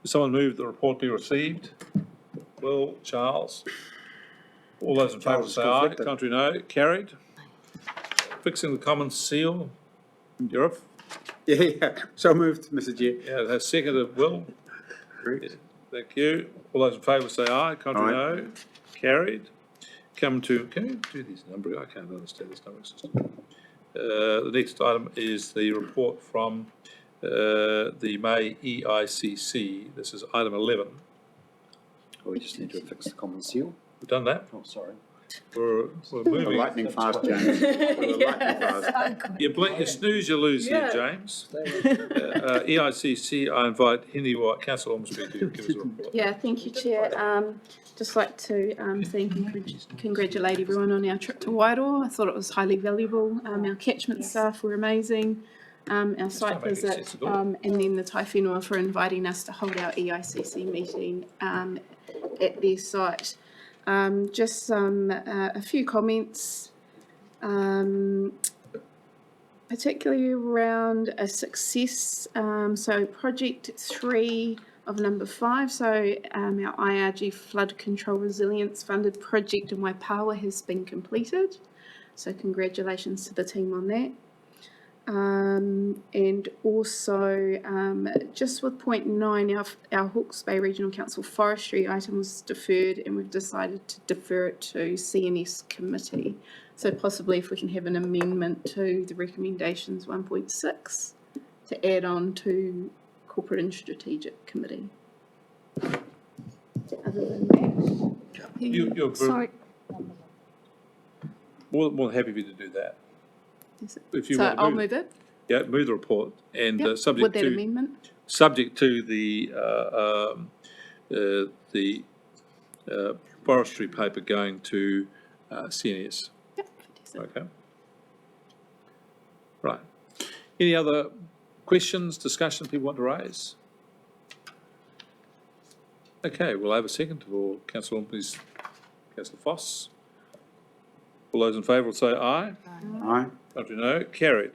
Will someone move the report be received? Will, Charles? All those in favour say aye. Contrary, no. Carried. Fixing the common seal. You're off. Yeah. So moved, Mr. Chair. Yeah, that's seconded. Will. Yeah, thank you. All those in favour say aye. Contrary, no. Carried. Can you do these numbering? I can't understand this numbering system. The next item is the report from the May EICC. This is item 11. We just need to fix the common seal. We've done that. Oh, sorry. We're moving. Lightning fast, James. Lightning fast. You blink, you snooze, you lose here, James. EICC, I invite Councillor Ormsby to give us a report. Yeah, thank you, Chair. Just like to thank and congratulate everyone on our trip to Wairoa. I thought it was highly valuable. Our catchment staff were amazing. Our site visit, and then the Tai Whenua for inviting us to hold our EICC meeting at their site. Just a few comments, particularly around a success. So project 3 of number 5, so our IRG flood control resilience funded project in Waipawa has been completed. So congratulations to the team on that. And also just with point 9, our Hawke's Bay Regional Council forestry item was deferred and we've decided to defer it to CNS committee. So possibly if we can have an amendment to the recommendations 1.6 to add on to corporate and strategic committee. Other than that, You're sorry. More than happy for you to do that. If you So want to I'll move it. Yeah, move the report and Yep, subject with that to amendment. subject to the forestry paper going to CNS. Yep. Okay. Right. Any other questions, discussion people want to raise? Okay, we'll have a second for Councillor Ormsby's, Councillor Foss. All those in favour will say aye. Aye. Contrary, no. Carried.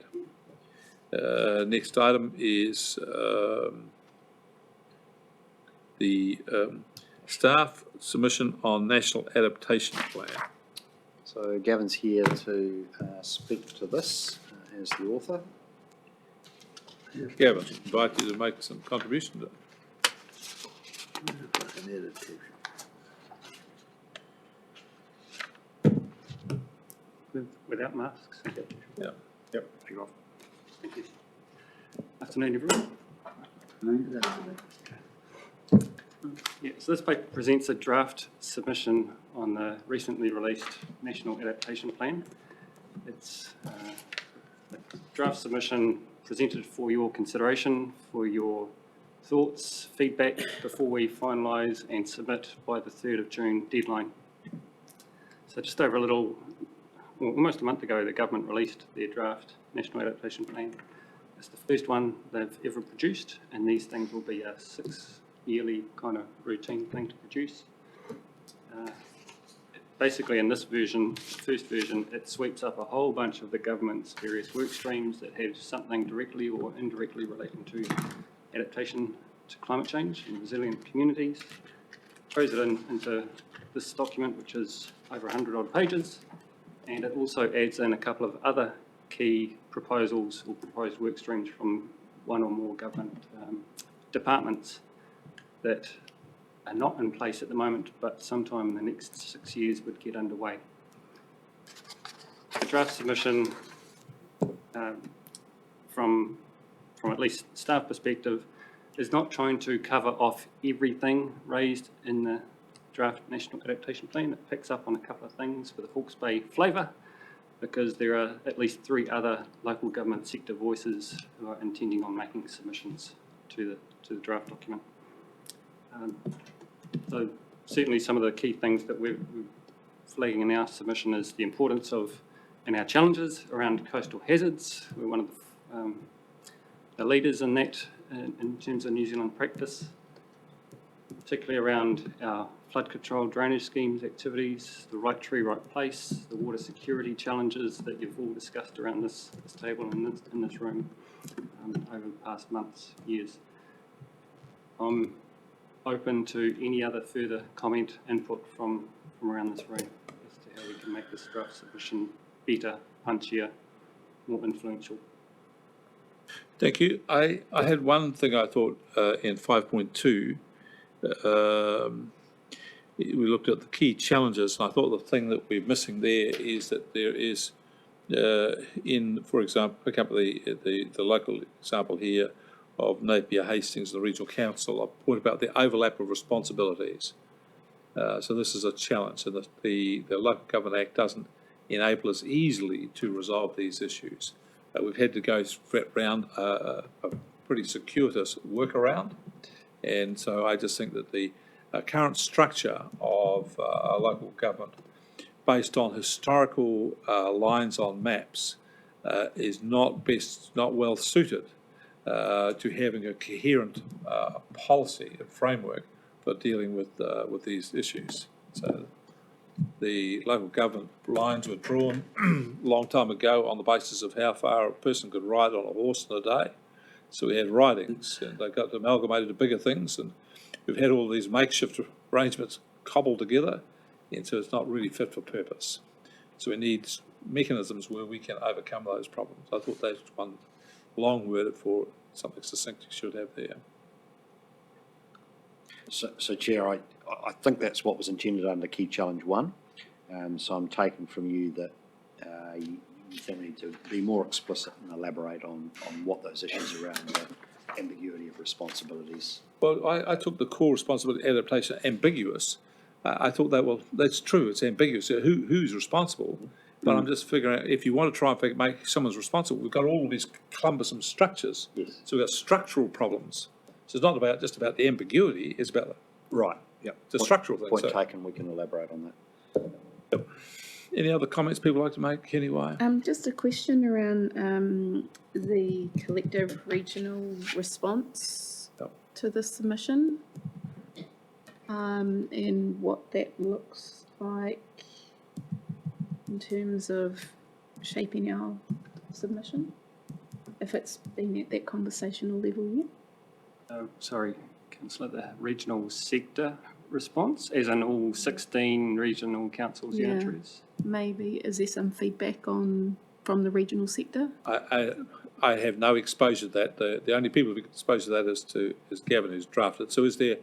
Next item is the staff submission on National Adaptation Plan. So Gavin's here to speak to this as the author. Gavin, invite you to make some contribution to it. Without masks? Yeah. Yep. Take off. Thank you. Afternoon, everyone. Yeah, so this paper presents a draft submission on the recently released National Adaptation Plan. It's a draft submission presented for your consideration, for your thoughts, feedback before we finalise and submit by the 3rd of June deadline. So just over almost a month ago, the government released their draft National Adaptation Plan. It's the first one they've ever produced, and these things will be a 6-yearly kind of routine thing to produce. Basically, in this version, first version, it sweeps up a whole bunch of the government's various work streams that have something directly or indirectly relating to adaptation to climate change and resilient communities, throws it into this document, which is over 100 odd pages, and it also adds in a couple of other key proposals or proposed work streams from one or more government departments that are not in place at the moment, but sometime in the next 6 years would get underway. The draft submission, from at least staff perspective, is not trying to cover off everything raised in the draft National Adaptation Plan. It picks up on a couple of things with a Hawke's Bay flavour, because there are at least 3 other local government sector voices who are intending on making submissions to the draft document. So certainly some of the key things that we're flagging in our submission is the importance of, and our challenges around coastal hazards. We're one of the leaders in that in terms of New Zealand practice, particularly around our flood control drainage schemes activities, the right tree, right place, the water security challenges that you've all discussed around this table and in this room over the past months, years. I'm open to any other further comment, input from around this room as to how we can make this draft submission better, punchier, more influential. Thank you. I had one thing I thought in 5.2. We looked at the key challenges, and I thought the thing that we're missing there is that there is, for example, pick up the local example here of Napier, Hastings, the Regional Council. I point about the overlap of responsibilities. So this is a challenge, and the Local Government Act doesn't enable us easily to resolve these issues. We've had to go around a pretty circuitous workaround, and so I just think that the current structure of local government, based on historical lines on maps, is not well suited to having a coherent policy and framework for dealing with these issues. So the local government lines were drawn a long time ago on the basis of how far a person could ride on a horse in a day. So we had ridings, and they got amalgamated to bigger things, and we've had all these makeshift arrangements cobbled together, and so it's not really fit for purpose. So we need mechanisms where we can overcome those problems. I thought that's one long word for something succinct you should have there. So Chair, I think that's what was intended under Key Challenge 1. So I'm taking from you that you think we need to be more explicit and elaborate on what those issues around the ambiguity of responsibilities. Well, I took the core responsibility adaptation ambiguous. I thought that, well, that's true, it's ambiguous. Who's responsible? But I'm just figuring out, if you want to try and make someone's responsible, we've got all these cumbersome structures. Yes. So we've got structural problems. So it's not just about the ambiguity, it's about the structural thing. Point taken, we can elaborate on that. Yep. Any other comments people like to make anyway? Just a question around the collective regional response to the submission, and what that looks like in terms of shaping our submission, if it's been at that conversational level yet. Sorry, Councillor, the regional sector response, as in all 16 regional councils unitaries? Maybe, is there some feedback from the regional sector? I have no exposure to that. The only people who have exposure to that is Gavin, who's drafted. So is there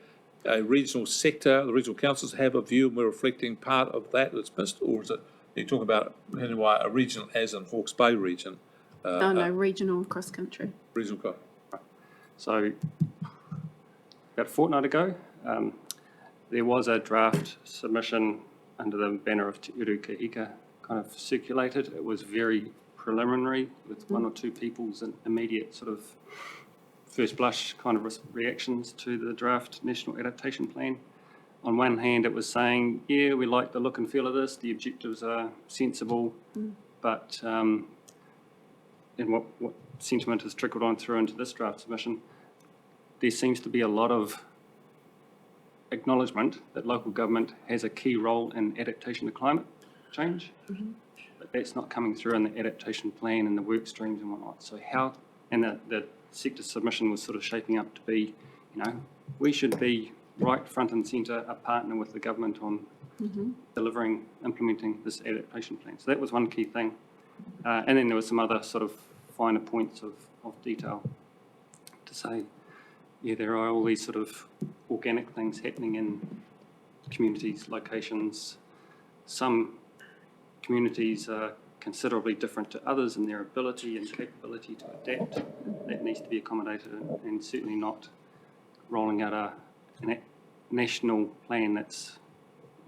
a regional sector, the regional councils have a view and we're reflecting part of that that's missed, or is it, you're talking about anyway, a region as in Hawke's Bay region? No, regional across country. Regional. So about a fortnight ago, there was a draft submission under the banner of Te Uru Kahika kind of circulated. It was very preliminary, with one or two people's immediate sort of first blush kind of reactions to the draft National Adaptation Plan. On one hand, it was saying, yeah, we like the look and feel of this, the objectives are sensible, but and what sentiment has trickled on through into this draft submission, there seems to be a lot of acknowledgement that local government has a key role in adaptation to climate change, but that's not coming through in the adaptation plan and the work streams and whatnot. So how, and the sector submission was sort of shaping up to be, we should be right front and centre, a partner with the government on delivering, implementing this adaptation plan. So that was one key thing. And then there were some other sort of finer points of detail to say, yeah, there are all these sort of organic things happening in communities, locations. Some communities are considerably different to others in their ability and capability to adapt. That needs to be accommodated, and certainly not rolling out a national plan that's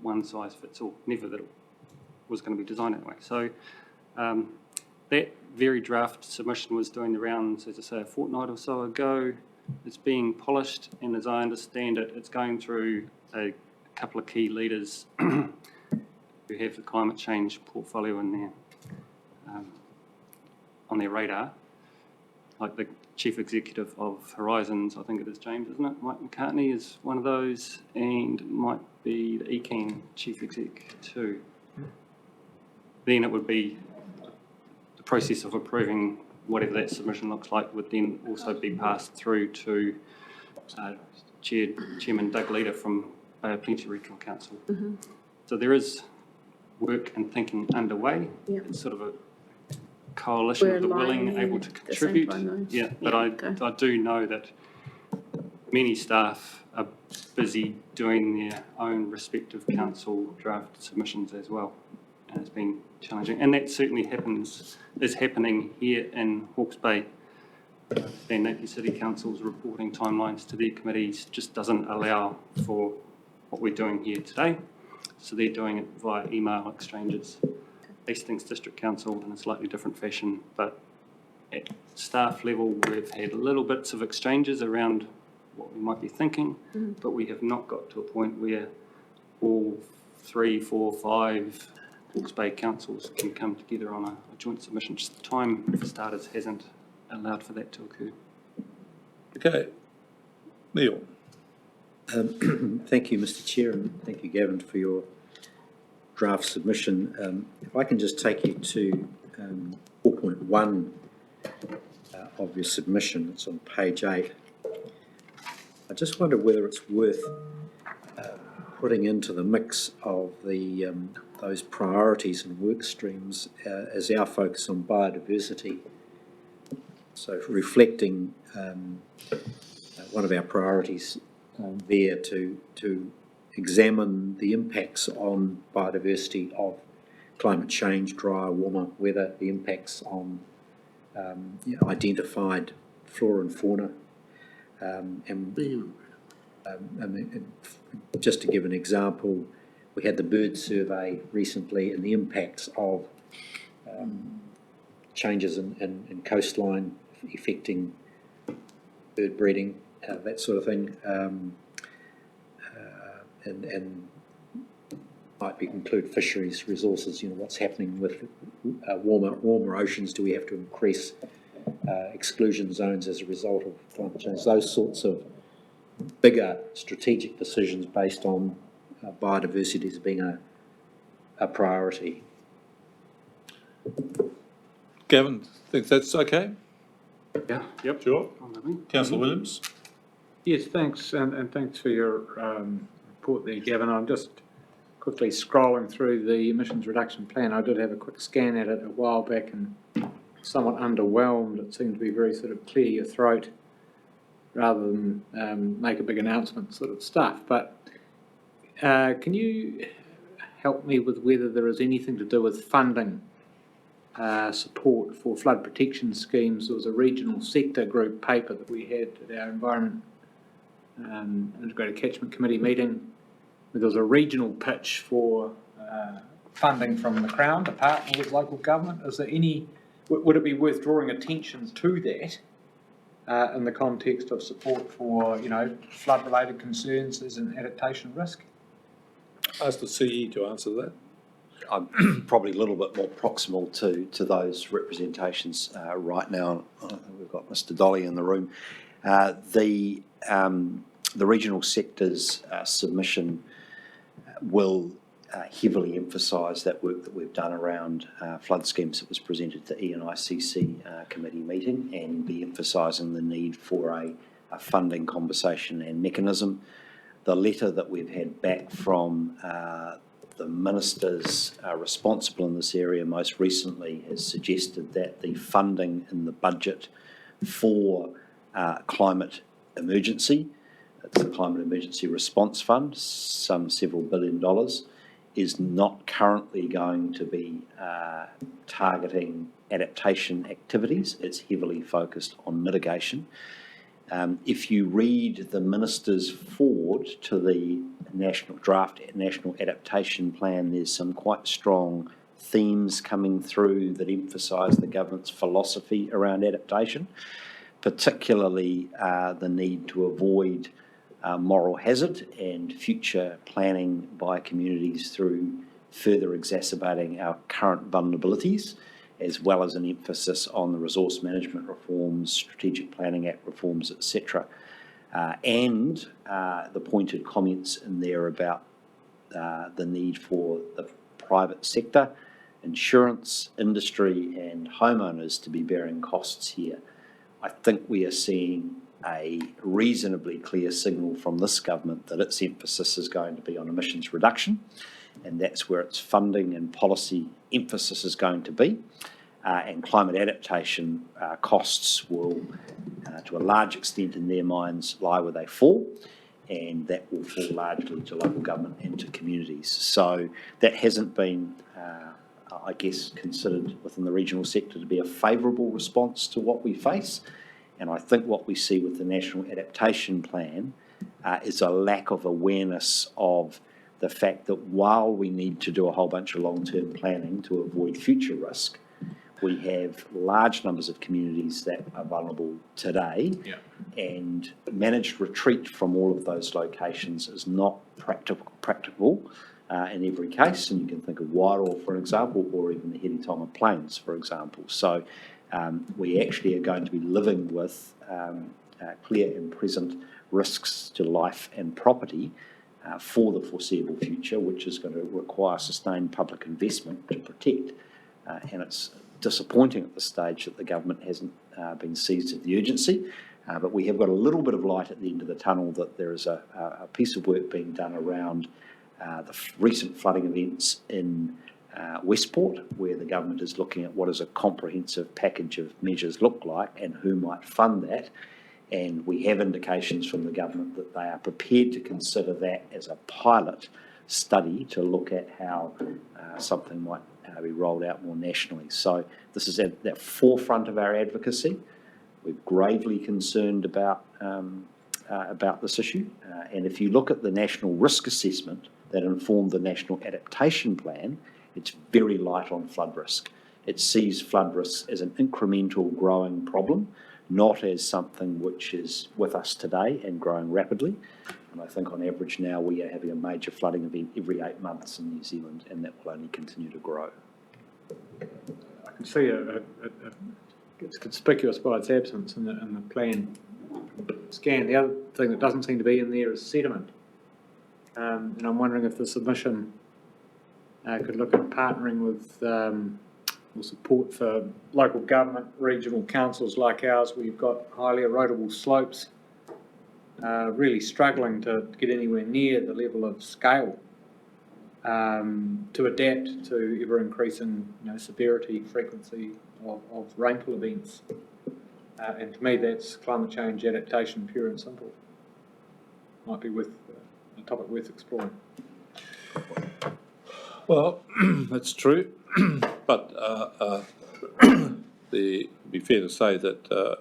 one size fits all. Never that it was going to be designed that way. So that very draft submission was doing the rounds, as I say, a fortnight or so ago. It's being polished, and as I understand it, it's going through a couple of key leaders who have the climate change portfolio in there on their radar, like the Chief Executive of Horizons, I think it is James, isn't it? Mike McCartney is one of those, and it might be the ECAN Chief Exec too. Then it would be the process of approving whatever that submission looks like would then also be passed through to Chairman Doug Leader from Plenty Regional Council. So there is work and thinking underway. It's sort of a coalition of the willing, able to contribute. But I do know that many staff are busy doing their own respective council draft submissions as well, and it's been challenging. And that certainly is happening here in Hawke's Bay. And Napier City Council's reporting timelines to their committees just doesn't allow for what we're doing here today. So they're doing it via email exchanges. Hastings District Council in a slightly different fashion, but at staff level we've had little bits of exchanges around what we might be thinking, but we have not got to a point where all 3, 4, 5 Hawke's Bay councils can come together on a joint submission. Just the time for starters hasn't allowed for that to occur. Okay. Neil. Thank you, Mr. Chair, and thank you, Gavin, for your draft submission. If I can just take you to 4.1 of your submission, it's on page 8. I just wonder whether it's worth putting into the mix of the those priorities and work streams as our focus on biodiversity. So reflecting one of our priorities there to examine the impacts on biodiversity of climate change, drier, warmer weather, the impacts on identified flora and fauna. Just to give an example, we had the bird survey recently and the impacts of changes in coastline affecting bird breeding, that sort of thing. And might include fisheries resources, what's happening with warmer oceans. Do we have to increase exclusion zones as a result of climate change? Those sorts of bigger strategic decisions based on biodiversity as being a priority. Gavin, think that's okay? Yeah, yep. Sure. Councillor Williams. Yes, thanks, and thanks for your report there, Gavin. I'm just quickly scrolling through the emissions reduction plan. I did have a quick scan at it a while back and somewhat underwhelmed. It seemed to be very sort of clear your throat rather than make a big announcement sort of stuff. But can you help me with whether there is anything to do with funding support for flood protection schemes? There was a regional sector group paper that we had at our Environment Integrated Catchment Committee meeting, where there was a regional pitch for funding from the Crown to partner with local government. Is there any, would it be worth drawing attention to that in the context of support for, flood-related concerns as an adaptation risk? Ask the CE to answer that. I'm probably a little bit more proximal to those representations right now. We've got Mr. Dolly in the room. The regional sector's submission will heavily emphasise that work that we've done around flood schemes that was presented to the ENICC committee meeting, and be emphasising the need for a funding conversation and mechanism. The letter that we've had back from the ministers responsible in this area most recently has suggested that the funding in the budget for climate emergency, it's the Climate Emergency Response Fund, some several $1 billion, is not currently going to be targeting adaptation activities. It's heavily focused on mitigation. If you read the minister's forward to the draft National Adaptation Plan, there's some quite strong themes coming through that emphasise the government's philosophy around adaptation, particularly the need to avoid moral hazard and future planning by communities through further exacerbating our current vulnerabilities, as well as an emphasis on the resource management reforms, Strategic Planning Act reforms, etc. And the pointed comments in there about the need for the private sector, insurance, industry and homeowners to be bearing costs here. I think we are seeing a reasonably clear signal from this government that its emphasis is going to be on emissions reduction, and that's where its funding and policy emphasis is going to be. And climate adaptation costs will, to a large extent in their minds, lie where they fall, and that will fall largely to local government and to communities. So that hasn't been, I guess, considered within the regional sector to be a favourable response to what we face. And I think what we see with the National Adaptation Plan is a lack of awareness of the fact that while we need to do a whole bunch of long-term planning to avoid future risk, we have large numbers of communities that are vulnerable today, and managed retreat from all of those locations is not practicable in every case. And you can think of Wairoa, for example, or even the Heritonga Plains, for example. So we actually are going to be living with clear and present risks to life and property for the foreseeable future, which is going to require sustained public investment to protect. And it's disappointing at this stage that the government hasn't been seized of the urgency, but we have got a little bit of light at the end of the tunnel that there is a piece of work being done around the recent flooding events in Westport, where the government is looking at what does a comprehensive package of measures look like and who might fund that. And we have indications from the government that they are prepared to consider that as a pilot study to look at how something might be rolled out more nationally. So this is at the forefront of our advocacy. We're gravely concerned about this issue. And if you look at the national risk assessment that informed the National Adaptation Plan, it's very light on flood risk. It sees flood risk as an incremental growing problem, not as something which is with us today and growing rapidly. And I think on average now we are having a major flooding event every 8 months in New Zealand, and that will only continue to grow. I can see it's conspicuous by its absence in the plan scan. The other thing that doesn't seem to be in there is sediment. And I'm wondering if the submission could look at partnering with or support for local government, regional councils like ours, where you've got highly erodible slopes, really struggling to get anywhere near the level of scale to adapt to ever-increasing severity, frequency of rainfall events. And to me, that's climate change adaptation, pure and simple. Might be a topic worth exploring. Well, that's true, but it'd be fair to say that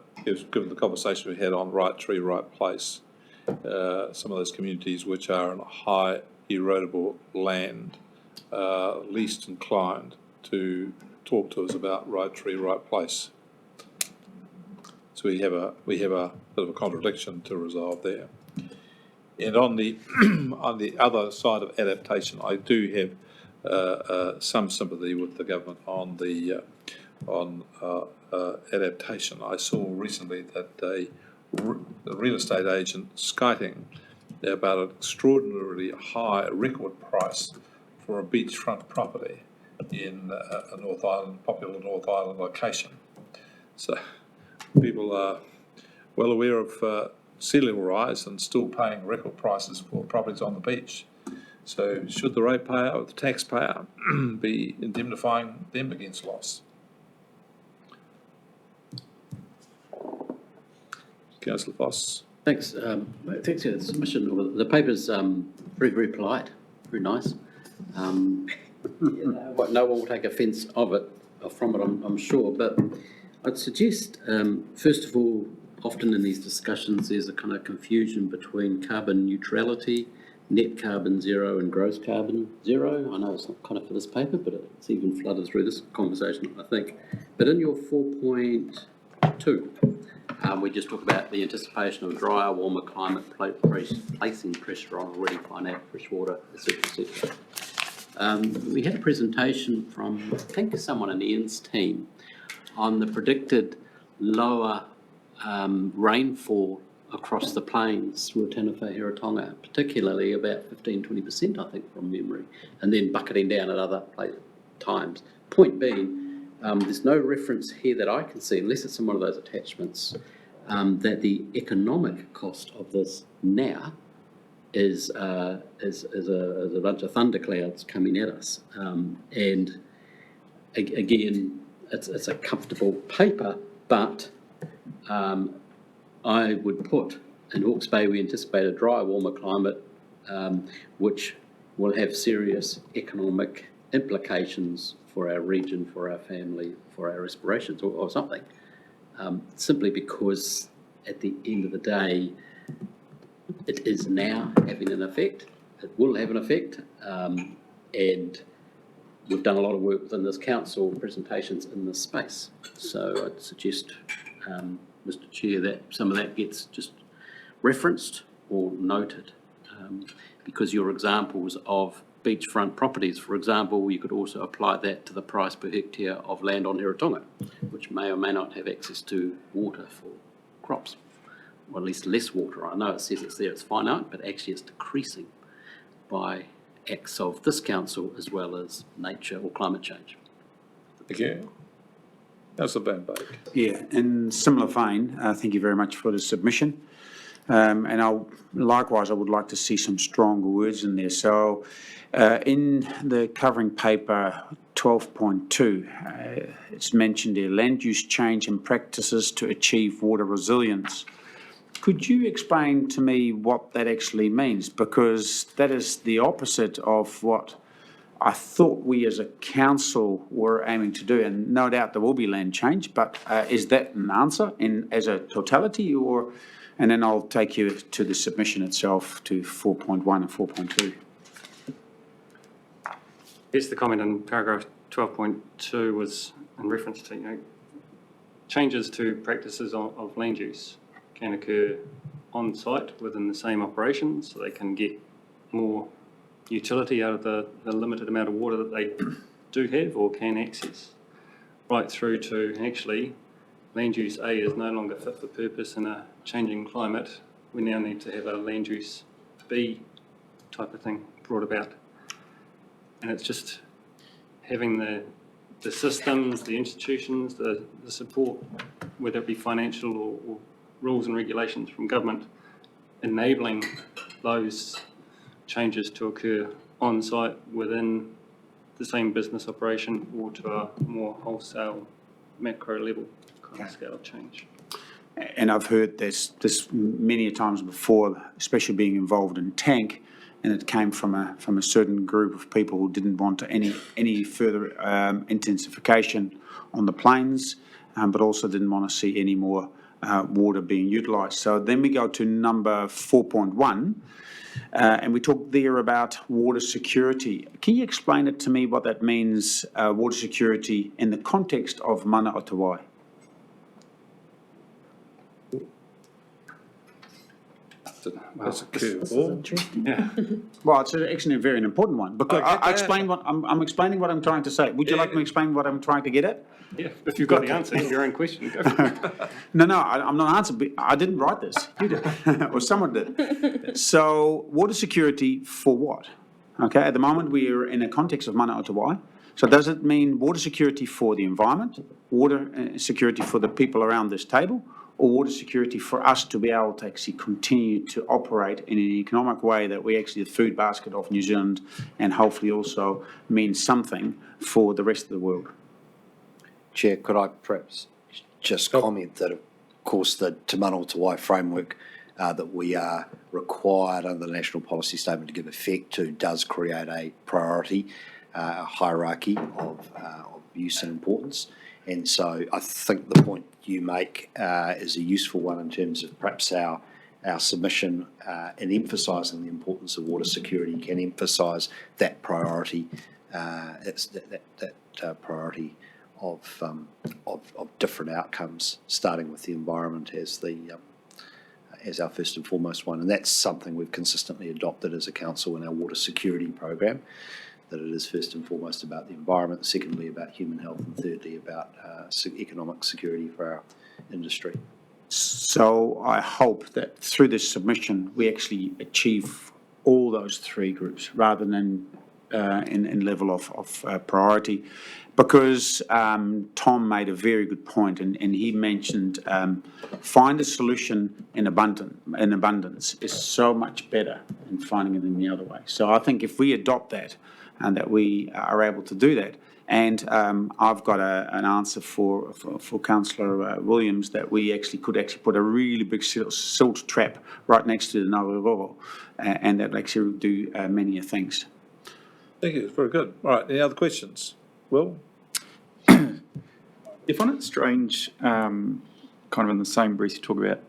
given the conversation we had on right tree, right place, some of those communities which are on high erodible land least inclined to talk to us about right tree, right place. So we have a bit of a contradiction to resolve there. And on the on the other side of adaptation, I do have some sympathy with the government on the adaptation. I saw recently that the real estate agent skiting about an extraordinarily high record price for a beachfront property in a North Island, popular North Island location. So people are well aware of sea level rise and still paying record prices for properties on the beach. So should the ratepayer or the taxpayer be indemnifying them against loss? Councillor Voss. Thanks. Thanks for the submission. The paper's very, very polite, very nice. No one will take offence from it, I'm sure. But I'd suggest, first of all, often in these discussions, there's a kind of confusion between carbon neutrality, net carbon zero, and gross carbon zero. I know it's not kind of for this paper, but it's even flooded through this conversation, I think. But in your 4.2, we just talk about the anticipation of a drier, warmer climate placing pressure on already finite freshwater, etc., etc. We had a presentation from, I think, someone in Ian's team on the predicted lower rainfall across the plains, Ruataniwha, Hiratonga, particularly about 15-20%, I think, from memory, and then bucketing down at other times. Point being, there's no reference here that I can see, unless it's in one of those attachments, that the economic cost of this now is a bunch of thunderclouds coming at us. And again, it's a comfortable paper, but I would put in Hawke's Bay we anticipate a dry, warmer climate, which will have serious economic implications for our region, for our family, for our aspirations, or something. Simply because at the end of the day, it is now having an effect. It will have an effect, and we've done a lot of work within this council, presentations in this space. So I'd suggest, Mr. Chair, that some of that gets just referenced or noted, because your examples of beachfront properties, for example, you could also apply that to the price per hectare of land on Hiratonga, which may or may not have access to water for crops, or at least less water. I know it says it's there, it's finite, but actually it's decreasing by acts of this council as well as nature or climate change. Thank you. Councillor Van Beek. Yeah, in similar vein, thank you very much for the submission. And likewise, I would like to see some stronger words in there. So in the covering paper 12.2, it's mentioned there, land use change and practices to achieve water resilience. Could you explain to me what that actually means? Because that is the opposite of what I thought we as a council were aiming to do, and no doubt there will be land change, but is that an answer as a totality, or? And then I'll take you to the submission itself, to 4.1 and 4.2. Yes, the comment in paragraph 12.2 was in reference to, changes to practices of land use can occur on site within the same operation, so they can get more utility out of the limited amount of water that they do have or can access, right through to actually land use A is no longer fit for purpose in a changing climate. We now need to have a land use B type of thing brought about. And it's just having the systems, the institutions, the support, whether it be financial or rules and regulations from government, enabling those changes to occur on site within the same business operation or to a more wholesale macro level kind of scale of change. And I've heard this many times before, especially being involved in tank, and it came from a certain group of people who didn't want any further intensification on the plains, but also didn't want to see any more water being utilised. So then we go to number 4.1, and we talk there about water security. Can you explain it to me what that means, water security, in the context of Mana o Te Wai? That's a curveball. Yeah. Well, it's actually a very important one, because I explain what, I'm explaining what I'm trying to say. Would you like me to explain what I'm trying to get at? Yeah, if you've got the answer to your own question, go for it. No, I'm not answering. I didn't write this. You did, or someone did. So, water security for what? Okay, at the moment we are in a context of mana o te wai. So does it mean water security for the environment, water security for the people around this table, or water security for us to be able to actually continue to operate in an economic way that we actually the food basket of New Zealand, and hopefully also means something for the rest of the world? Chair, could I perhaps just comment that, of course, the Te Mana o Te Wai framework that we are required under the National Policy Statement to give effect to does create a priority, a hierarchy of use and importance. And so I think the point you make is a useful one in terms of perhaps our submission in emphasising the importance of water security can emphasise that priority, priority of different outcomes, starting with the environment as our first and foremost one. And that's something we've consistently adopted as a council in our water security program, that it is first and foremost about the environment, secondly about human health, and thirdly about economic security for our industry. So I hope that through this submission we actually achieve all those three groups rather than in level of priority, because Tom made a very good point, and he mentioned find a solution in abundance is so much better than finding it in the other way. So I think if we adopt that, and that we are able to do that, and I've got an answer for Councillor Williams, that we could put a really big silt trap right next to the Ngāwiroro, and that actually would do many things. Thank you, very good. All right, any other questions? Will? I find it strange, kind of in the same breath you talk about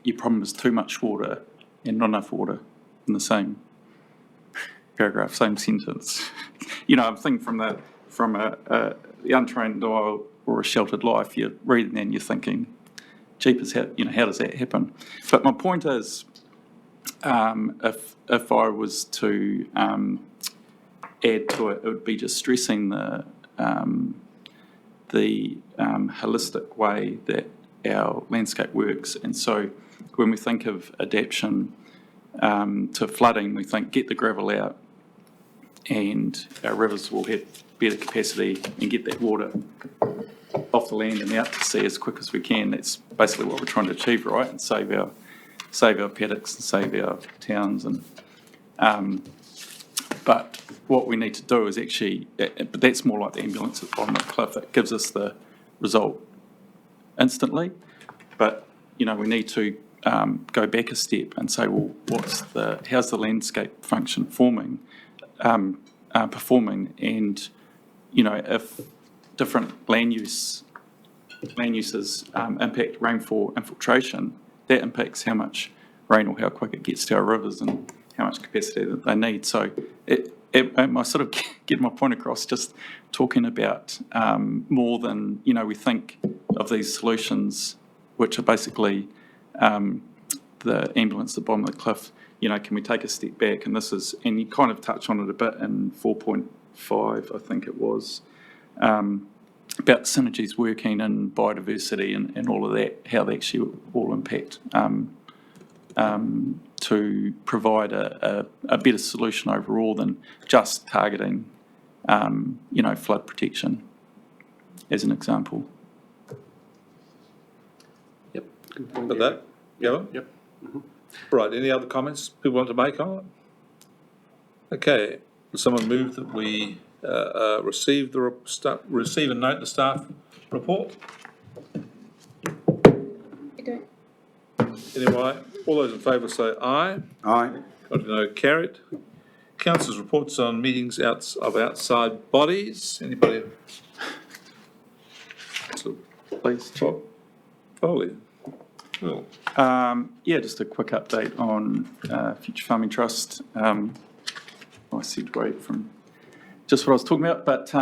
your problem is too much water and not enough water in the same paragraph, same sentence. You know, I'm thinking from the untrained eye or a sheltered life, you're reading and you're thinking, jeepers, how does that happen? But my point is, if I was to add to it, it would be just stressing the holistic way that our landscape works. And so when we think of adaptation to flooding, we think get the gravel out and our rivers will have better capacity and get that water off the land and out to sea as quick as we can. That's basically what we're trying to achieve, right? And save our paddocks and save our towns. And but what we need to do is actually, but that's more like the ambulance at the bottom of the cliff. It gives us the result instantly. But, we need to go back a step and say, well, how's the landscape function performing? And, if different land uses impact rainfall infiltration, that impacts how much rain or how quick it gets to our rivers and how much capacity that they need. So I sort of get my point across just talking about more than, we think of these solutions, which are basically the ambulance at the bottom of the cliff. Can we take a step back? And and you kind of touched on it a bit in 4.5, I think it was, about synergies working in biodiversity and all of that, how they actually all impact to provide a better solution overall than just targeting, flood protection, as an example. Yep. Good point. With that, Gavin? Yep. Mm-hmm. Right, any other comments people want to make on it? Okay, will someone move that we receive and note the staff report? Anyway, all those in favour say aye. Aye. Got to know carried. Council's reports on meetings of outside bodies. Anybody? Please, Chair. Foley. Cool. Just a quick update on Future Farming Trust. I segued away from just what I was talking about, but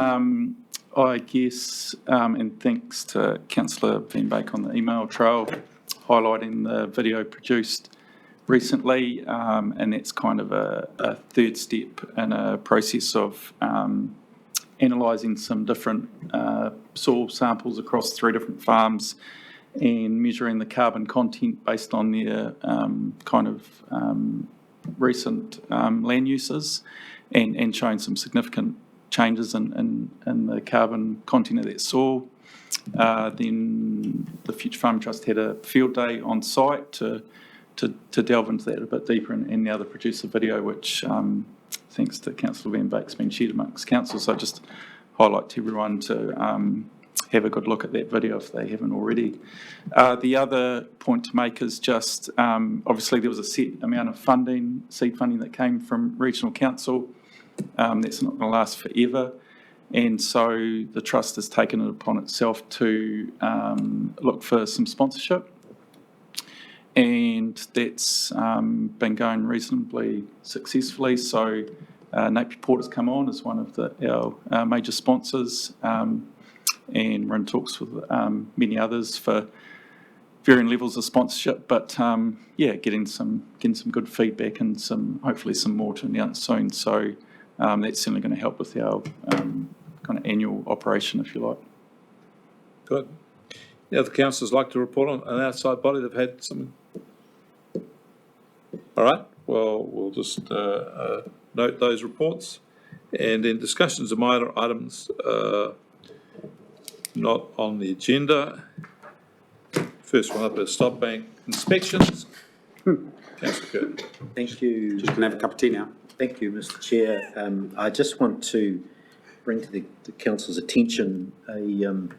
I guess, and thanks to Councillor Van Beek on the email trail, highlighting the video produced recently, and that's kind of a third step in a process of analysing some different soil samples across 3 different farms and measuring the carbon content based on their recent land uses, and showing some significant changes in the carbon content of that soil. Then the Future Farming Trust had a field day on site to delve into that a bit deeper, and now they produced a video which, thanks to Councillor Van Beek's, been shared amongst council. So I just highlight to everyone to have a good look at that video if they haven't already. The other point to make is just, obviously there was a set amount of funding, seed funding that came from Regional Council. That's not going to last forever. And so the Trust has taken it upon itself to look for some sponsorship. And that's been going reasonably successfully. So Napier Port has come on as one of our major sponsors. And we're in talks with many others for varying levels of sponsorship, but getting some good feedback and hopefully some more to announce soon. So that's certainly going to help with our kind of annual operation, if you like. Good. The other councillors like to report on an outside body they've had some. All right. Well, we'll just note those reports, and then discussions of minor items. Not on the agenda. First one up is stop bank inspections. Councillor Kirk. Thank you. Just going to have a cup of tea now. Thank you, Mr. Chair. I just want to bring to the council's attention an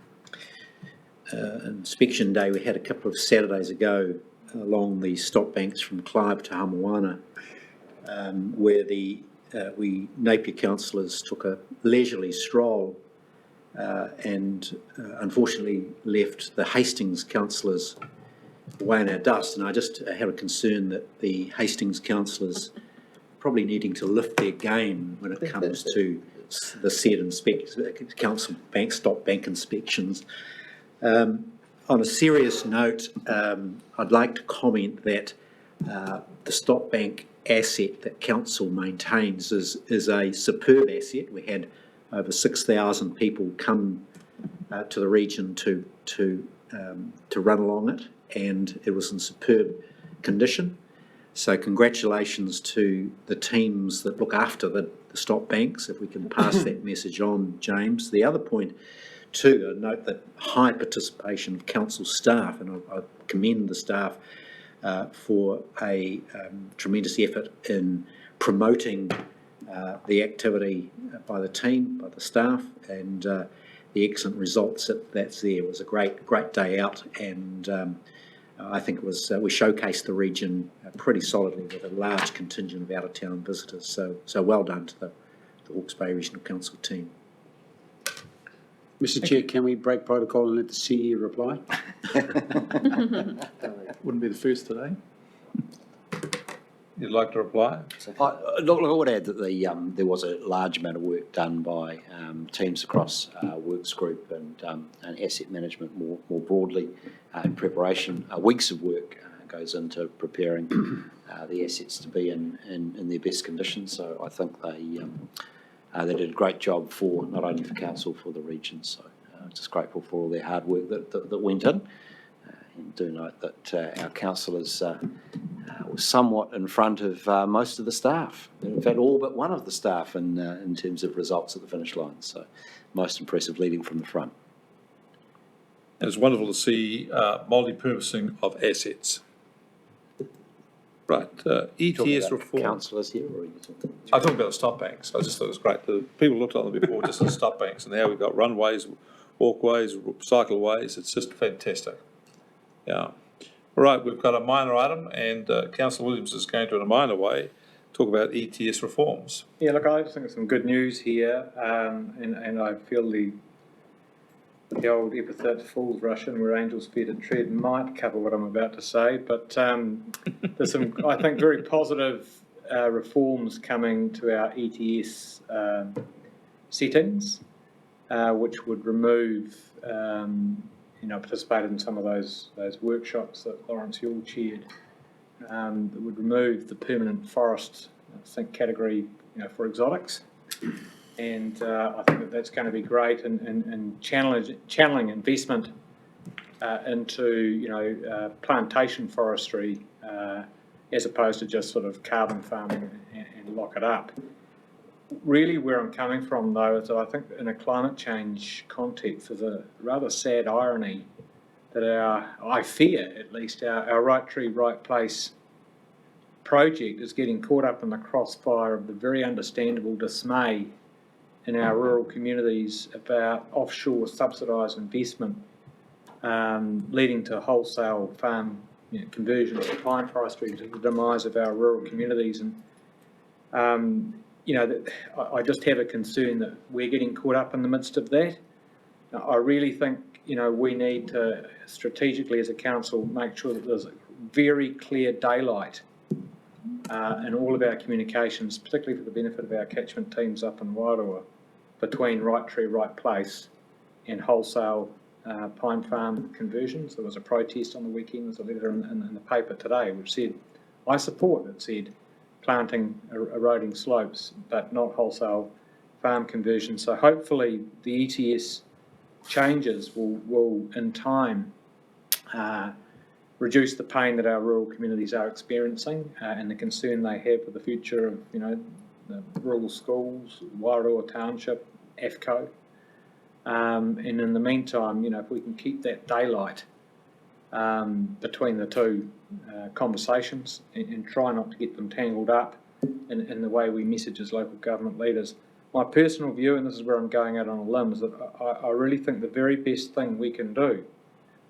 inspection day we had a couple of Saturdays ago along the stop banks from Clive to Hamawana, where we Napier councillors took a leisurely stroll and unfortunately left the Hastings councillors away in our dust. And I just have a concern that the Hastings councillors probably needing to lift their game when it comes to the said council bank stop bank inspections. On a serious note, I'd like to comment that the stop bank asset that council maintains is a superb asset. We had over 6,000 people come to the region to run along it, and it was in superb condition. So congratulations to the teams that look after the stop banks, if we can pass that message on, James. The other point too, I note that high participation of council staff, and I commend the staff for a tremendous effort in promoting the activity by the team, by the staff, and the excellent results that's there. It was a great day out, and I think it was we showcased the region pretty solidly with a large contingent of out-of-town visitors. So well done to the Hawke's Bay Regional Council team. Mr. Chair, can we break protocol and let the CE reply? Wouldn't be the first today. You'd like to reply? I would add that there was a large amount of work done by teams across Works Group and asset management more broadly in preparation. Weeks of work goes into preparing the assets to be in their best condition. So I think they did a great job for not only for council, for the region. So just grateful for all their hard work that went in. And do note that our councillors were somewhat in front of most of the staff. In fact, all but one of the staff in terms of results at the finish line. So most impressive leading from the front. And it's wonderful to see multi-purposing of assets. Right, ETS reform. Councillors here, or are you talking? I'm talking about the stop banks. I just thought it was great. The people looked on them before just as stop banks, and now we've got runways, walkways, cycleways. It's just fantastic. Yeah. All right, we've got a minor item, and Councillor Williams is going to, in a minor way, talk about ETS reforms. Yeah, look, I just think it's some good news here, and I feel the old epithet, "Fools rush in where angels fear to tread," might cover what I'm about to say, but there's some, I think, very positive reforms coming to our ETS settings, which would remove participated in some of those workshops that Lawrence Yule chaired that would remove the permanent forest, I think, category, for exotics. And I think that's going to be great in channeling investment into, plantation forestry as opposed to just sort of carbon farming and lock it up. Really where I'm coming from, though, is that I think in a climate change context, there's a rather sad irony that I fear at least, our Right Tree, Right Place project is getting caught up in the crossfire of the very understandable dismay in our rural communities about offshore subsidised investment leading to wholesale farm conversion to pine forestry, to the demise of our rural communities. And, I just have a concern that we're getting caught up in the midst of that. I really think, we need to strategically as a council make sure that there's very clear daylight in all of our communications, particularly for the benefit of our catchment teams up in Waterways, between Right Tree, Right Place and wholesale pine farm conversions. There was a protest on the weekend. There's a letter in the paper today which said, I support it, said planting eroding slopes, but not wholesale farm conversion. So hopefully the ETS changes will in time reduce the pain that our rural communities are experiencing and the concern they have for the future of, the rural schools, Wairua Township, AFCO. And in the meantime, if we can keep that daylight between the two conversations and try not to get them tangled up in the way we message as local government leaders. My personal view, and this is where I'm going out on a limb, is that I really think the very best thing we can do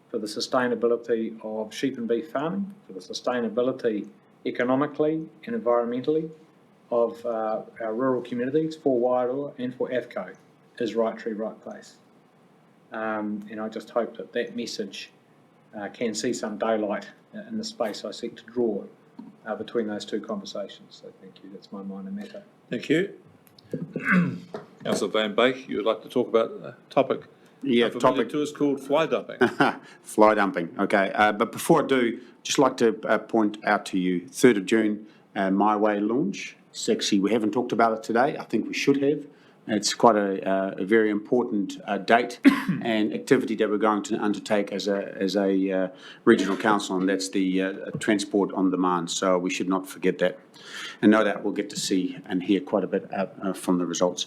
for the sustainability of sheep and beef farming, for the sustainability economically and environmentally of our rural communities, for Wairua and for AFCO, is Right Tree, Right Place. And I just hope that message can see some daylight in the space I seek to draw between those two conversations. So thank you, that's my minor matter. Thank you. Councillor Van Beek, you would like to talk about a topic? Yeah, topic to us called fly dumping. Fly dumping, okay. But before I do, just like to point out to you, 3rd of June, My Way launch. Sexy, we haven't talked about it today. I think we should have. It's quite a very important date and activity that we're going to undertake as a regional council, and that's the transport on demand. So we should not forget that. And no doubt we'll get to see and hear quite a bit from the results.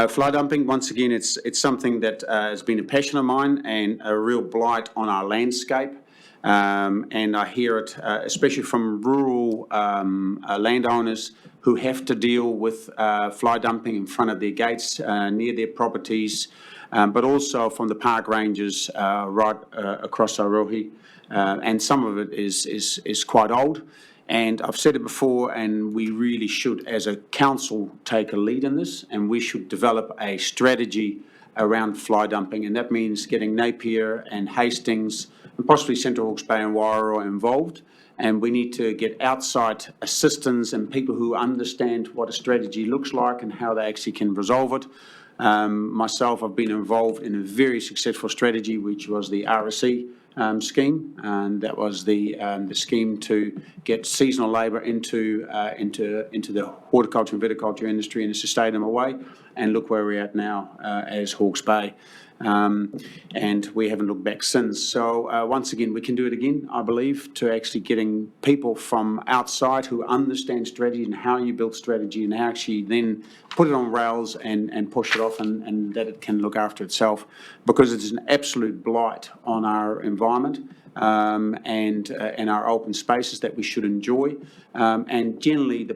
Fly dumping, once again, it's something that has been a passion of mine and a real blight on our landscape. And I hear it, especially from rural landowners who have to deal with fly dumping in front of their gates, near their properties, but also from the park rangers right across Orohi. And some of it is quite old. And I've said it before, and we really should, as a council, take a lead in this, and we should develop a strategy around fly dumping. And that means getting Napier and Hastings and possibly Central Hawke's Bay and Wairua involved. And we need to get outside assistance and people who understand what a strategy looks like and how they actually can resolve it. Myself, I've been involved in a very successful strategy, which was the RSE scheme, and that was the scheme to get seasonal labour into the horticulture and viticulture industry in a sustainable way. And look where we're at now as Hawke's Bay. And we haven't looked back since. So once again, we can do it again, I believe, to actually getting people from outside who understand strategy and how you build strategy and how actually then put it on rails and push it off and that it can look after itself, because it is an absolute blight on our environment and our open spaces that we should enjoy. And generally, the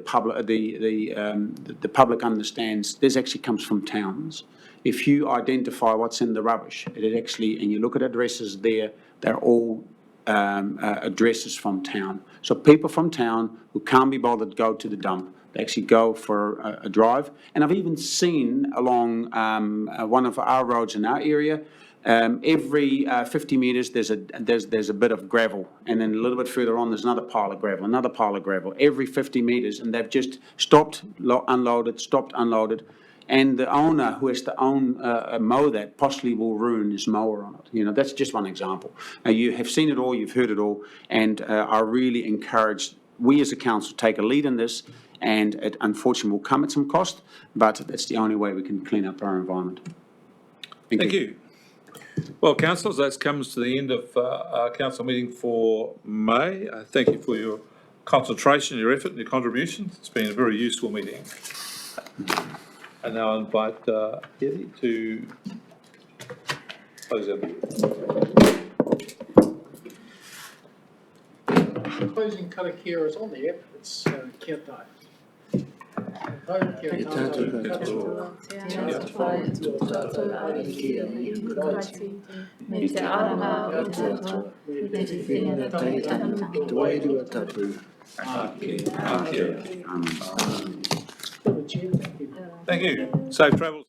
public understands this actually comes from towns. If you identify what's in the rubbish, it actually, and you look at addresses there, they're all addresses from town. So people from town who can't be bothered go to the dump, they actually go for a drive. And I've even seen along one of our roads in our area, every 50 metres there's a bit of gravel, and then a little bit further on there's another pile of gravel, every 50 metres, and they've just stopped, unloaded. And the owner who has to mow that possibly will ruin his mower on it. That's just one example. You have seen it all, you've heard it all, and I really encourage we as a council take a lead in this, and it unfortunately will come at some cost, but that's the only way we can clean up our environment. Thank you. Well, councillors, that comes to the end of our council meeting for May. Thank you for your concentration, your effort and your contributions. It's been a very useful meeting. And now I invite Heathy to close our meeting. Closing karakia is on the app, it's kia tai. Me te arama o te atua, me te whina tei tana, te wairua tapu. Thank you. Safe travels.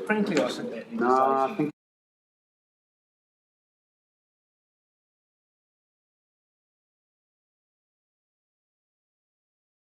Frankly, I think that. No, I think